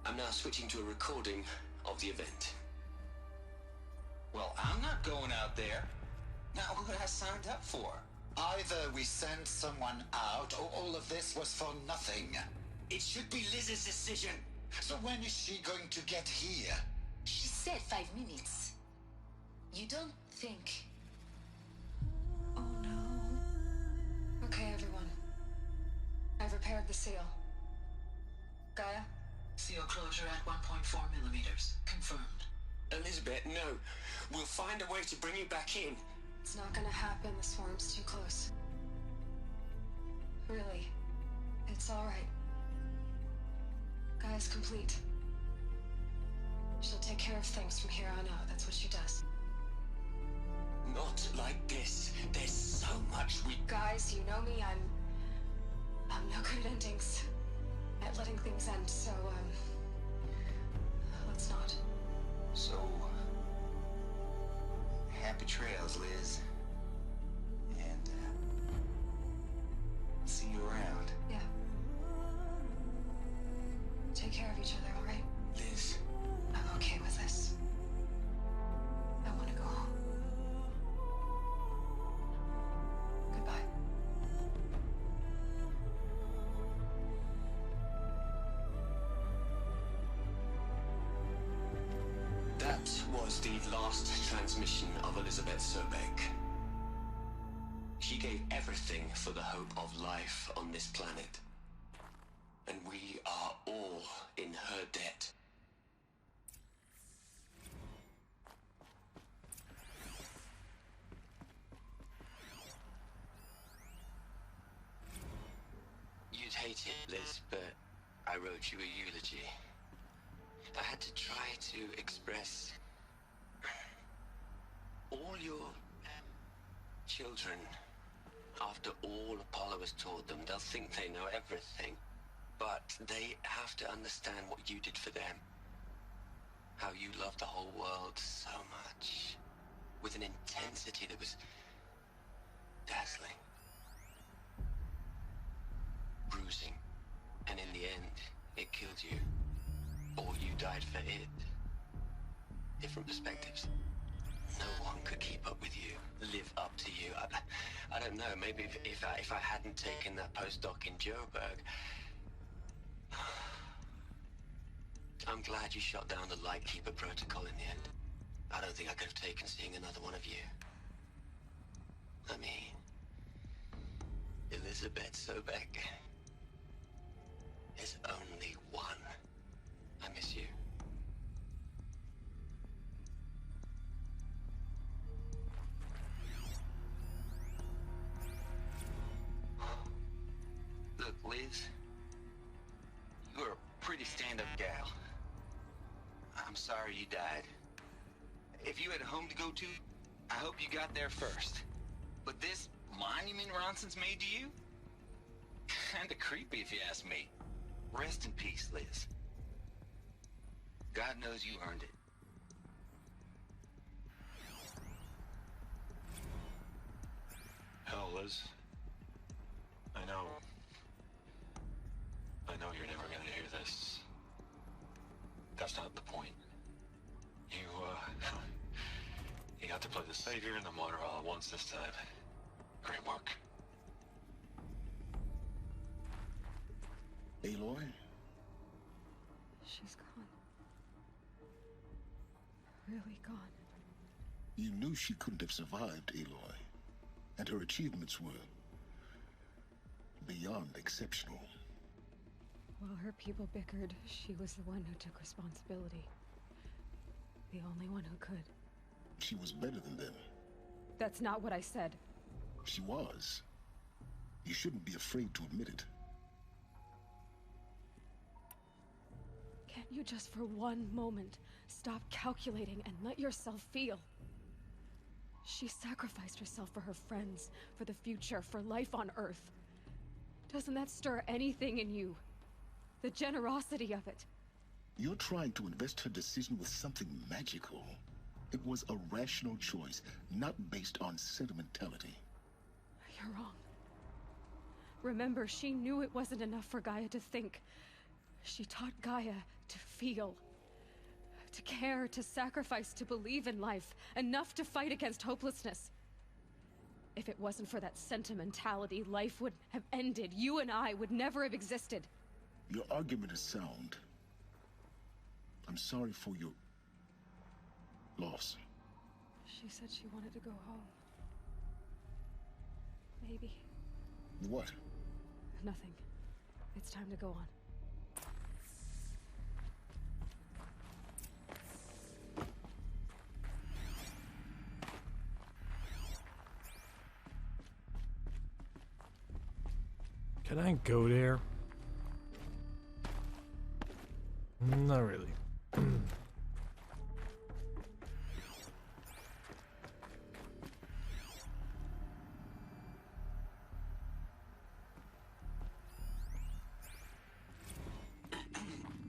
I'm now switching to a recording of the event. Well, I'm not going out there. Now, who I signed up for? Either we send someone out, or all of this was for nothing. It should be Liz's decision. So when is she going to get here? She said 5 minutes. You don't think... Oh no. Okay, everyone. I've repaired the seal. Gaia? Seal closure at 1.4 millimeters. Confirmed. Elizabeth, no. We'll find a way to bring you back in. It's not gonna happen. The swarm's too close. Really. It's alright. Gaia's complete. She'll take care of things from here on out. That's what she does. Not like this. There's so much we... Guys, you know me. I'm no good at endings. At letting things end, so, let's not. So... happy trails, Liz. And, see you around. Yeah. Take care of each other, alright? Liz. I'm okay with this. I want to go home. Goodbye. That was the last transmission of Elizabeth Sobek. She gave everything for the hope of life on this planet. And we are all in her debt. You'd hate it, Liz, but I wrote you a eulogy. I had to try to express all your children. After all Apollo has taught them, they'll think they know everything. But they have to understand what you did for them. How you loved the whole world so much. With an intensity that was dazzling. Bruising. And in the end, it killed you. Or you died for it. Different perspectives. No one could keep up with you, live up to you. I don't know, maybe if I hadn't taken that postdoc in Joburg, I'm glad you shot down the Lightkeeper protocol in the end. I don't think I could have taken seeing another one of you. I mean, Elizabeth Sobek. There's only one. I miss you. Look, Liz. You're a pretty stand-up gal. I'm sorry you died. If you had a home to go to, I hope you got there first. But this monument Ronson's made to you? Kinda creepy if you ask me. Rest in peace, Liz. God knows you earned it. Hell, Liz. I know you're never gonna hear this. That's not the point. You, you got to play the savior and the martyr all at once this time. Great work. Aloy? She's gone. Really gone. You knew she couldn't have survived, Aloy. And her achievements were beyond exceptional. While her people bickered, she was the one who took responsibility. The only one who could. She was better than them. That's not what I said. She was. You shouldn't be afraid to admit it. Can't you just for one moment stop calculating and let yourself feel? She sacrificed herself for her friends, for the future, for life on Earth. Doesn't that stir anything in you? The generosity of it. You're trying to invest her decision with something magical. It was a rational choice, not based on sentimentality. You're wrong. Remember, she knew it wasn't enough for Gaia to think. She taught Gaia to feel. To care, to sacrifice, to believe in life. Enough to fight against hopelessness. If it wasn't for that sentimentality, life would have ended. You and I would never have existed. Your argument is sound. I'm sorry for your loss. She said she wanted to go home. Maybe. What? Nothing. It's time to go on. Can I go there? Not really.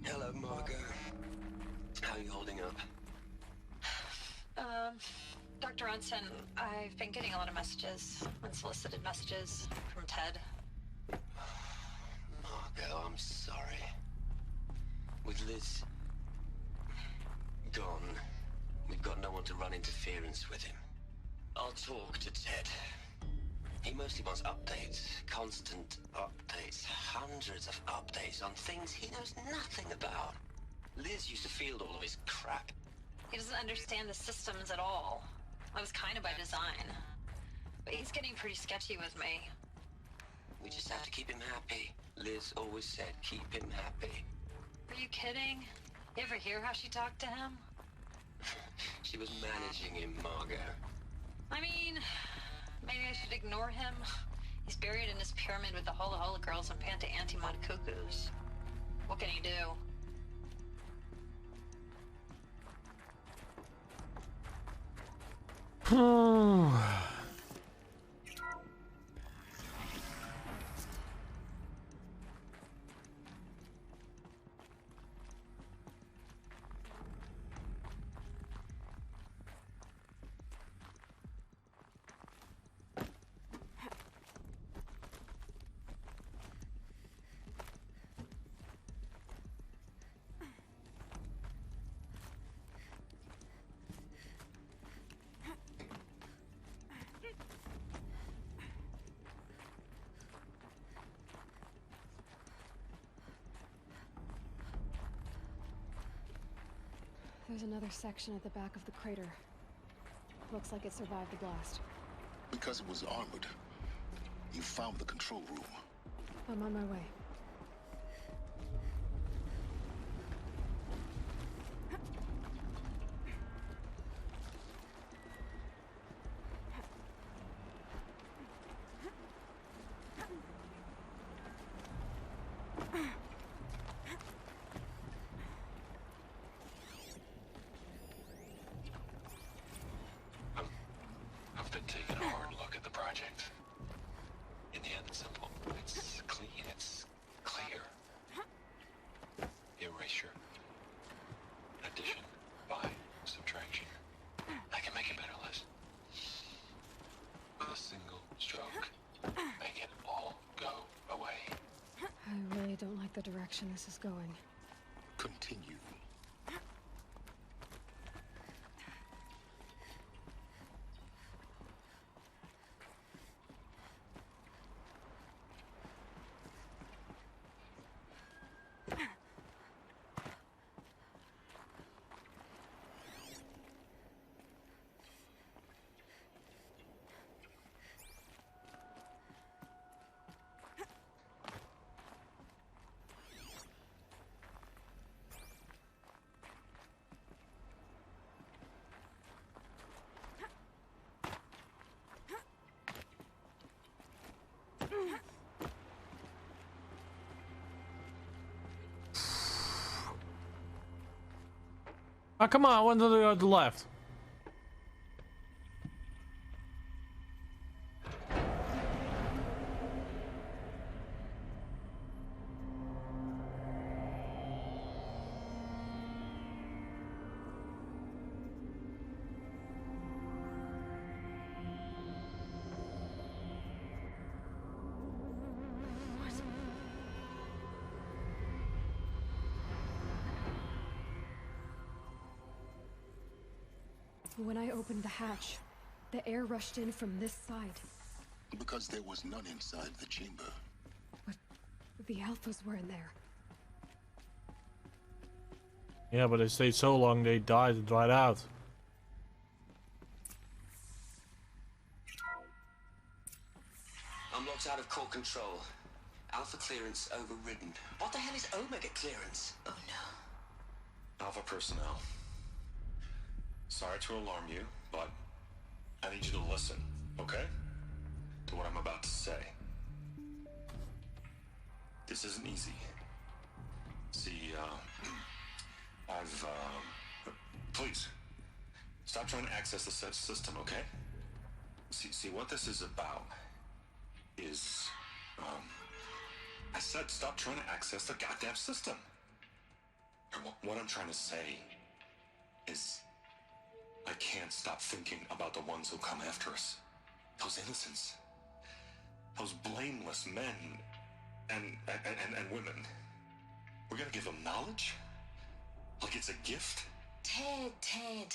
Hello, Margot. How are you holding up? Dr. Ronson, I've been getting a lot of messages, unsolicited messages from Ted. Margot, I'm sorry. With Liz gone, we've got no one to run interference with him. I'll talk to Ted. He mostly wants updates, constant updates, hundreds of updates on things he knows nothing about. Liz used to field all of his crap. He doesn't understand the systems at all. That was kind of by design. But he's getting pretty sketchy with me. We just have to keep him happy. Liz always said keep him happy. Are you kidding? You ever hear how she talked to him? She was managing him, Margot. I mean, maybe I should ignore him. He's buried in his pyramid with the Hola Hola girls and Panta Antimod cuckoos. What can he do? There's another section at the back of the crater. Looks like it survived the blast. Because it was armored. You found the control room. I'm on my way. I've been taking a hard look at the project. In the end, it's simple. It's clean. It's clear. Erasure. Addition. By. Subtraction. I can make a better list. With a single stroke. Make it all go away. I really don't like the direction this is going. Continue. Oh, come on, I went to the left. When I opened the hatch, the air rushed in from this side. Because there was none inside the chamber. But the alphas were in there. Yeah, but they stayed so long they died and dried out. Unlocked out of core control. Alpha clearance overridden. What the hell is Omega clearance? Oh no. Alpha personnel. Sorry to alarm you, but I need you to listen, okay? To what I'm about to say. This isn't easy. See, please, stop trying to access the system, okay? See, what this is about is, I said stop trying to access the goddamn system. And what I'm trying to say is, I can't stop thinking about the ones who come after us. Those innocents. Those blameless men and women. We're gonna give them knowledge? Like it's a gift? Ted.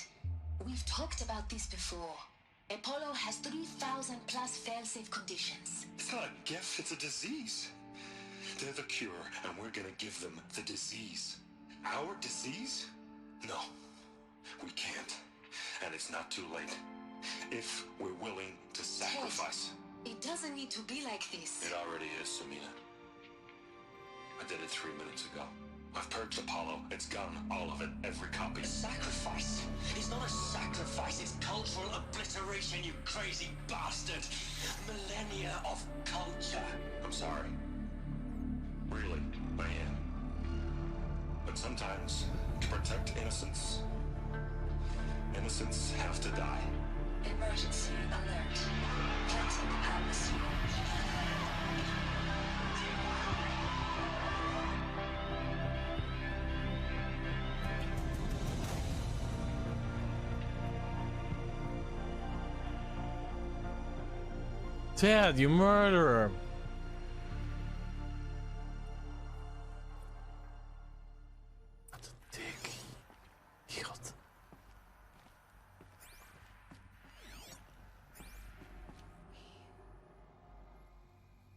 We've talked about this before. Apollo has 3,000 plus fail-safe conditions. It's not a gift, it's a disease. They're the cure, and we're gonna give them the disease. Our disease? No, we can't. And it's not too late. If we're willing to sacrifice. Ted, it doesn't need to be like this. It already is, Samina. I did it 3 minutes ago. I've purged Apollo. It's gone. All of it. Every copy. A sacrifice? It's not a sacrifice. It's cultural obliteration, you crazy bastard. Millennia of culture. I'm sorry. Really, I am. But sometimes, to protect innocence, innocents have to die. Emergency alert. Captain atmosphere. Ted, you murderer! Wat een dik. God.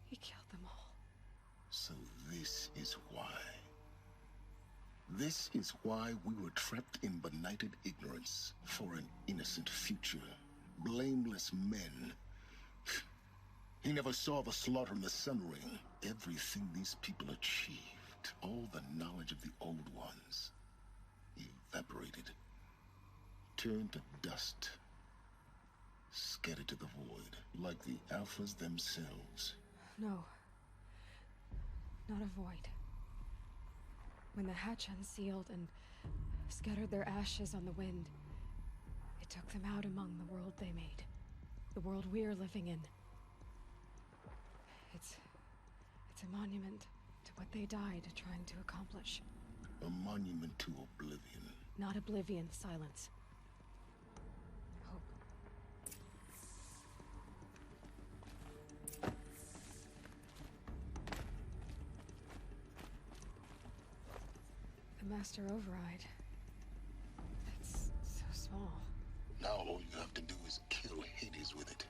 He killed them all. So this is why. This is why we were trapped in benighted ignorance for an innocent future. Blameless men. He never saw the slaughter in the Sun Ring. Everything these people achieved, all the knowledge of the old ones, evaporated, turned to dust, scattered to the void, like the Alphas themselves. No. Not a void. When the hatch unsealed and scattered their ashes on the wind, it took them out among the world they made. The world we're living in. It's a monument to what they died trying to accomplish. A monument to oblivion. Not oblivion, silence. Hope. The Master Override. That's so small. Now all you have to do is kill Hades with it.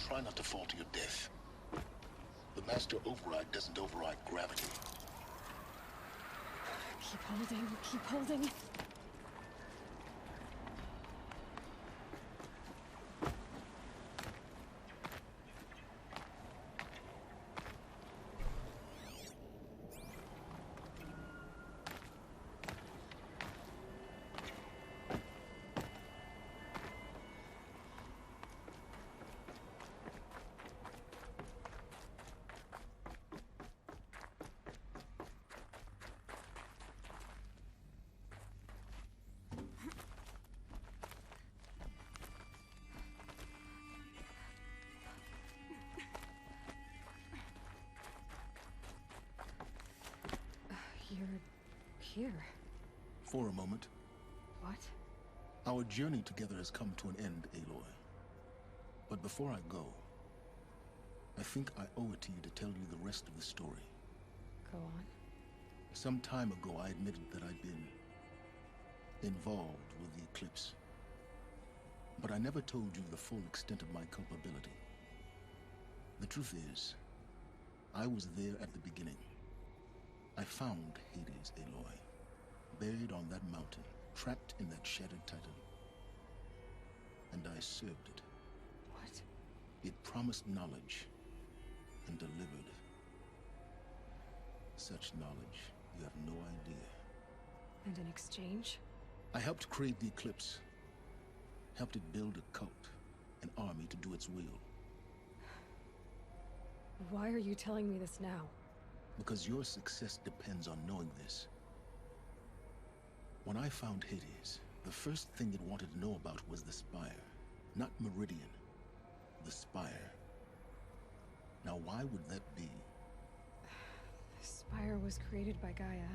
Try not to fall to your death. The Master Override doesn't override gravity. Keep holding, keep holding. You're here. For a moment. What? Our journey together has come to an end, Aloy. But before I go, I think I owe it to you to tell you the rest of the story. Go on. Some time ago, I admitted that I'd been involved with the Eclipse. But I never told you the full extent of my culpability. The truth is, I was there at the beginning. I found Hades, Aloy, buried on that mountain, trapped in that shattered titan. And I served it. What? It promised knowledge and delivered. Such knowledge, you have no idea. And in exchange? I helped create the Eclipse. Helped it build a cult, an army to do its will. Why are you telling me this now? Because your success depends on knowing this. When I found Hades, the first thing it wanted to know about was the Spire. Not Meridian. The Spire. Now why would that be? The Spire was created by Gaia.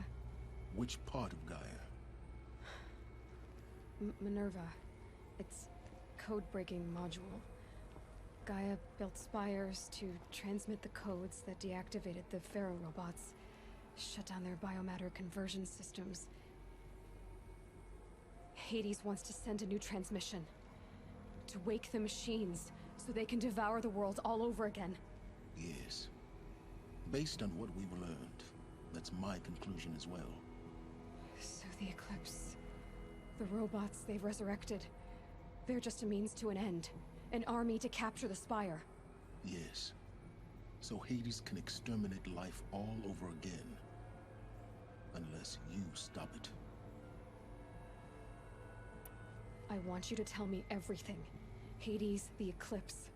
Which part of Gaia? Minerva. It's code-breaking module. Gaia built spires to transmit the codes that deactivated the Pharaoh robots, shut down their biomatter conversion systems. Hades wants to send a new transmission. To wake the machines, so they can devour the world all over again. Yes. Based on what we've learned, that's my conclusion as well. So the Eclipse, the robots they've resurrected, they're just a means to an end. An army to capture the Spire. Yes. So Hades can exterminate life all over again. Unless you stop it. I want you to tell me everything. Hades, the Eclipse.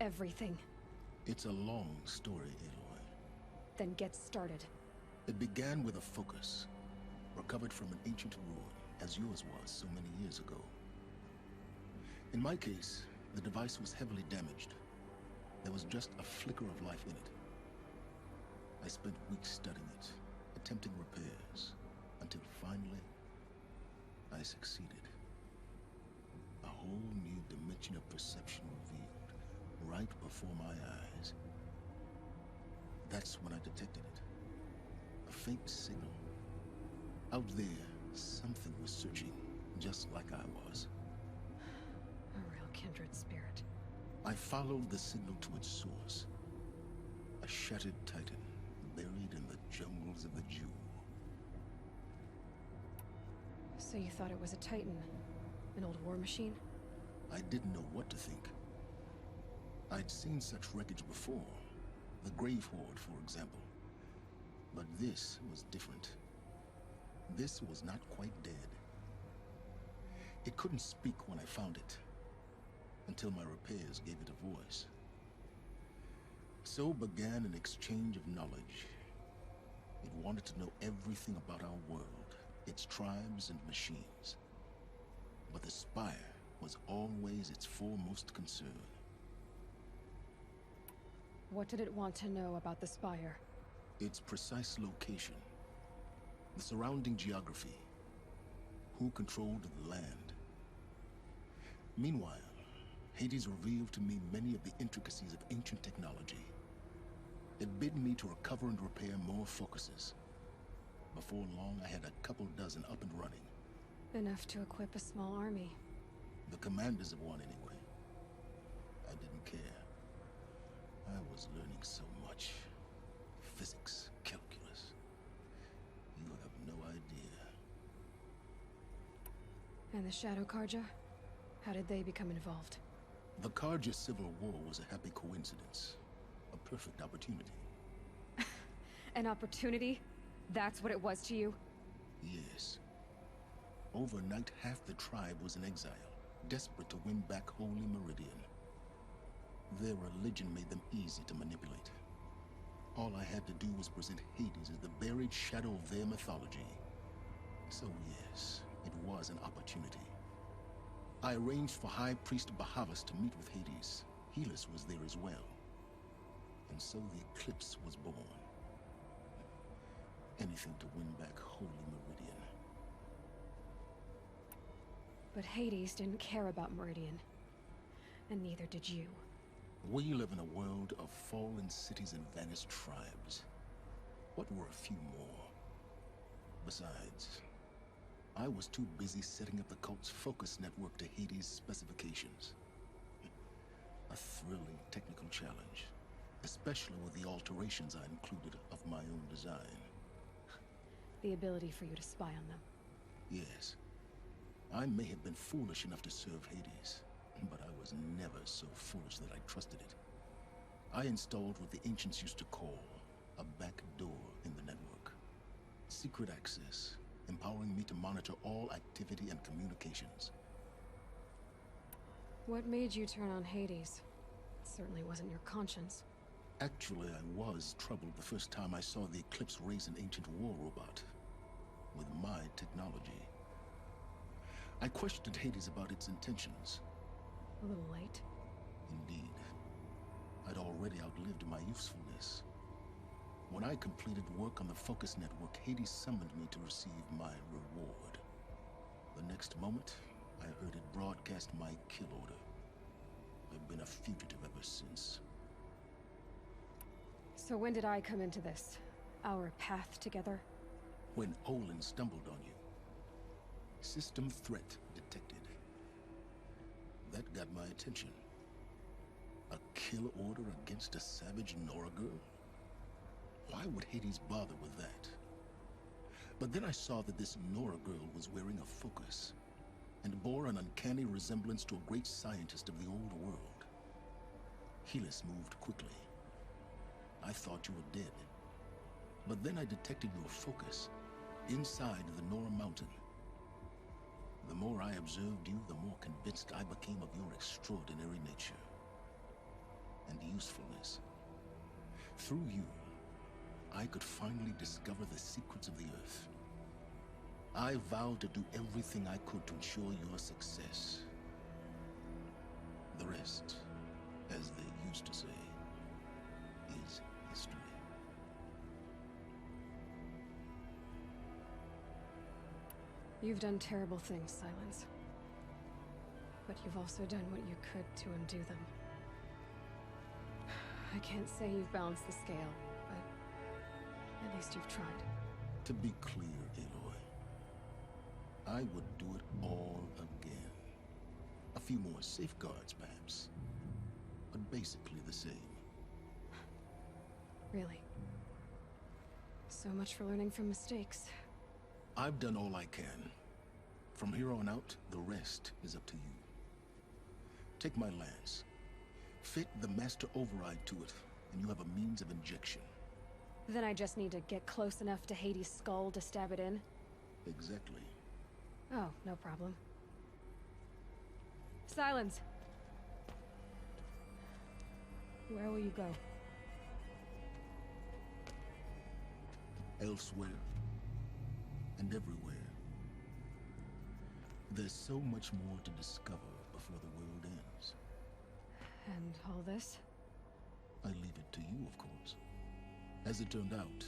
Everything. It's a long story, Aloy. Then get started. It began with a focus. Recovered from an ancient ruin, as yours was so many years ago. In my case, the device was heavily damaged. There was just a flicker of life in it. I spent weeks studying it, attempting repairs, until finally, I succeeded. A whole new dimension of perception revealed, right before my eyes. That's when I detected it. A faint signal. Out there, something was searching, just like I was. A real kindred spirit. I followed the signal to its source. A shattered titan, buried in the jungles of the Jew. So you thought it was a titan? An old war machine? I didn't know what to think. I'd seen such wreckage before. The Grave Horde, for example. But this was different. This was not quite dead. It couldn't speak when I found it, until my repairs gave it a voice. So began an exchange of knowledge. It wanted to know everything about our world, its tribes and machines. But the Spire was always its foremost concern. What did it want to know about the Spire? Its precise location, the surrounding geography, who controlled the land. Meanwhile, Hades revealed to me many of the intricacies of ancient technology. It bid me to recover and repair more focuses. Before long, I had a couple dozen up and running. Enough to equip a small army. The commanders of one, anyway. I didn't care. I was learning so much. Physics, calculus. You have no idea. And the Shadow Karja? How did they become involved? The Karja Civil War was a happy coincidence. A perfect opportunity. An opportunity? That's what it was to you? Yes. Overnight, half the tribe was in exile, desperate to win back Holy Meridian. Their religion made them easy to manipulate. All I had to do was present Hades as the buried shadow of their mythology. So yes, it was an opportunity. I arranged for High Priest Bahavas to meet with Hades. Helis was there as well. And so the Eclipse was born. Anything to win back Holy Meridian. But Hades didn't care about Meridian. And neither did you. We live in a world of fallen cities and vanished tribes. What were a few more? Besides, I was too busy setting up the cult's focus network to Hades' specifications. A thrilling technical challenge, especially with the alterations I included of my own design. The ability for you to spy on them. Yes. I may have been foolish enough to serve Hades, but I was never so foolish that I trusted it. I installed what the ancients used to call a back door in the network. Secret access, empowering me to monitor all activity and communications. What made you turn on Hades? It certainly wasn't your conscience. Actually, I was troubled the first time I saw the Eclipse raise an ancient war robot. With my technology. I questioned Hades about its intentions. A little late. Indeed. I'd already outlived my usefulness. When I completed work on the Focus Network, Hades summoned me to receive my reward. The next moment, I heard it broadcast my kill order. I've been a fugitive ever since. So when did I come into this? Our path together? When Olin stumbled on you. System threat detected. That got my attention. A kill order against a savage Nora girl? Why would Hades bother with that? But then I saw that this Nora girl was wearing a focus, and bore an uncanny resemblance to a great scientist of the old world. Helis moved quickly. I thought you were dead. But then I detected your focus inside the Nora mountain. The more I observed you, the more convinced I became of your extraordinary nature and usefulness. Through you, I could finally discover the secrets of the Earth. I vowed to do everything I could to ensure your success. The rest, as they used to say. You've done terrible things, Silence. But you've also done what you could to undo them. I can't say you've balanced the scale, but at least you've tried. To be clear, Aloy, I would do it all again. A few more safeguards, perhaps. But basically the same. Really? So much for learning from mistakes. I've done all I can. From here on out, the rest is up to you. Take my lance. Fit the Master Override to it, and you have a means of injection. Then I just need to get close enough to Hades' skull to stab it in? Exactly. Oh, no problem. Silence! Where will you go? Elsewhere. And everywhere. There's so much more to discover before the world ends. And all this? I leave it to you, of course. As it turned out,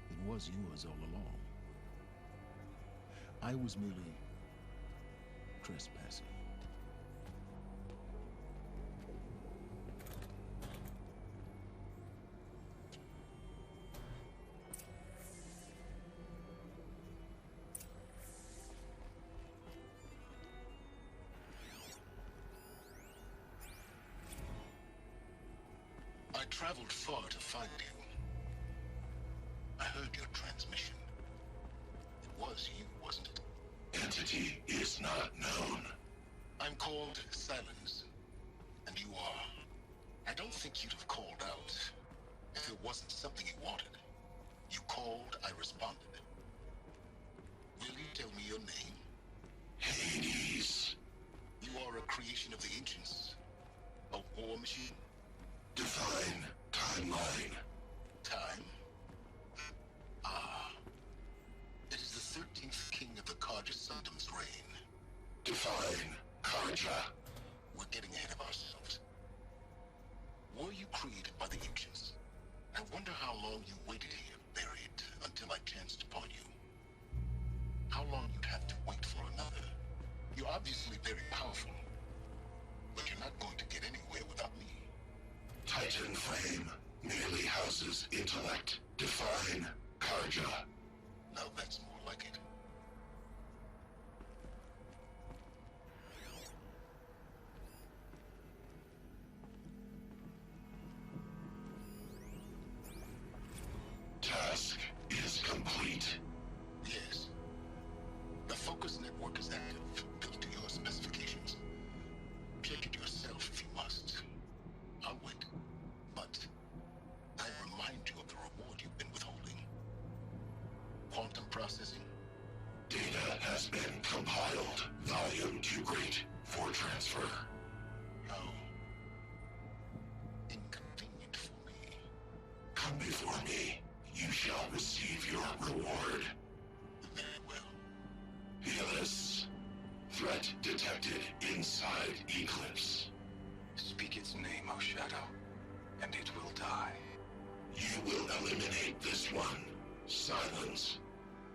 it was yours all along. I was merely trespassing. I traveled far to find you. I heard your transmission. It was you, wasn't it? Entity is not known. I'm called Silence, and you are. I don't think you'd have called out if it wasn't something you wanted. You called, I responded. Will you tell me your name? Hades. You are a creation of the ancients. A war machine? Define timeline. Time? Ah. It is the 13th king of the Karja Sundom's reign. Define Karja. We're getting ahead of ourselves. Were you created by the ancients? I wonder how long you waited here, buried, until I chanced upon you. How long you'd have to wait for another. You're obviously very powerful, but you're not going to get anywhere without me. Titan Flame merely houses intellect. Define Karja. Now that's more like it. Task is complete. Yes. The focus network is active, built to your specifications. Check it yourself if you must. I'll wait. But I remind you of the reward you've been withholding. Quantum processing? Data has been compiled. Volume too great for transfer. How inconvenient for me. Come before me. You shall receive your reward. Very well. Helis. Threat detected inside Eclipse. Speak its name, O Shadow, and it will die. You will eliminate this one. Silence.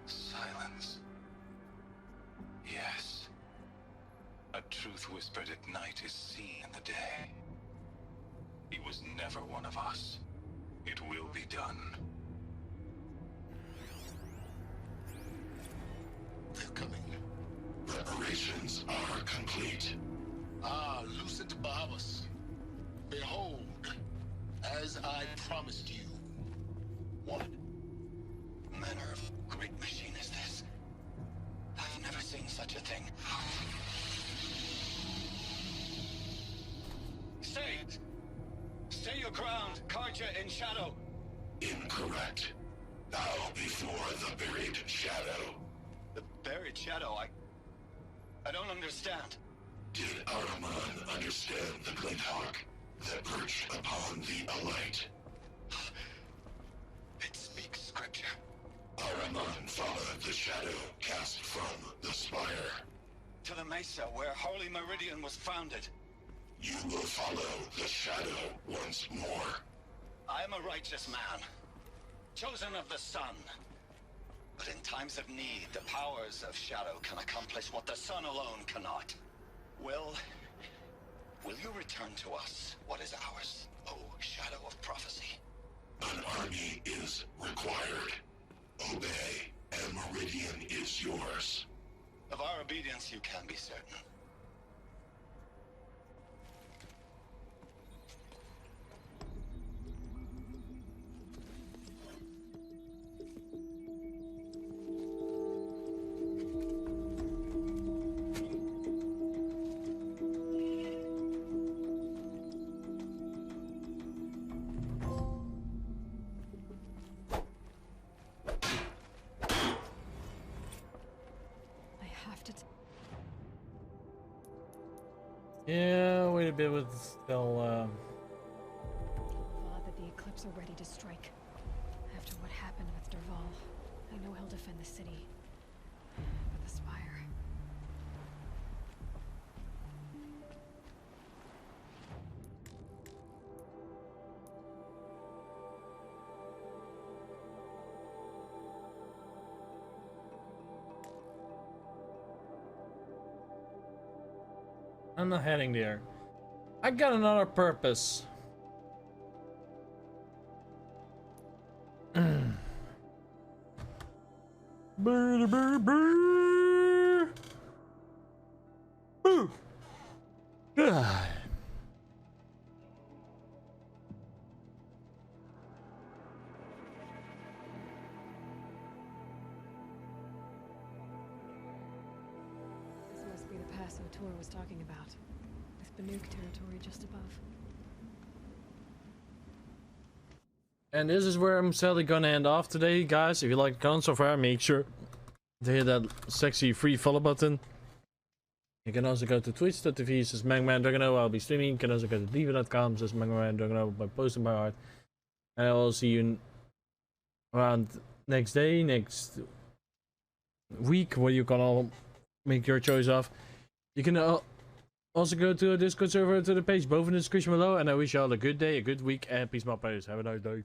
Silence. Yes. A truth whispered at night is seen in the day. He was never one of us. It will be done. They're coming. Preparations are complete. Ah, Lucent Bahamas. Behold, as I promised you. What manner of great machine is this? I've never seen such a thing. Stay! Stay your ground, Karja in shadow! Incorrect. Bow before the buried shadow. The buried shadow, I don't understand. Did Araman understand the Glinthawk that perched upon the Alight? It speaks scripture. Araman followed the shadow cast from the spire. To the mesa where Holy Meridian was founded. You will follow the shadow once more. I am a righteous man, chosen of the sun. But in time times of need, the powers of shadow can accomplish what the sun alone cannot. Will you return to us what is ours, O Shadow of Prophecy? An army is required. Obey, and Meridian is yours. Of our obedience you can be certain. Yeah, wait a bit with still. Thought that the Eclipse are ready to strike. After what happened with Derval, I know he'll defend the city. But the Spire. I'm not heading there. I got another purpose. Boo. This must be the pass O'Toole was talking about. With Banuk territory just above. And this is where I'm sadly gonna end off today, guys. If you like the content so far, make sure to hit that sexy free follow button. You can also go to twitch.tv says MegaDragonoid. I'll be streaming. You can also go to diva.com says MegaDragonoid by posting by art. And I will see you around next day, next week, where you can all make your choice of. You can also go to a Discord server to the page both in the description below. And I wish you all a good day, a good week, and peace, my players. Have a nice day.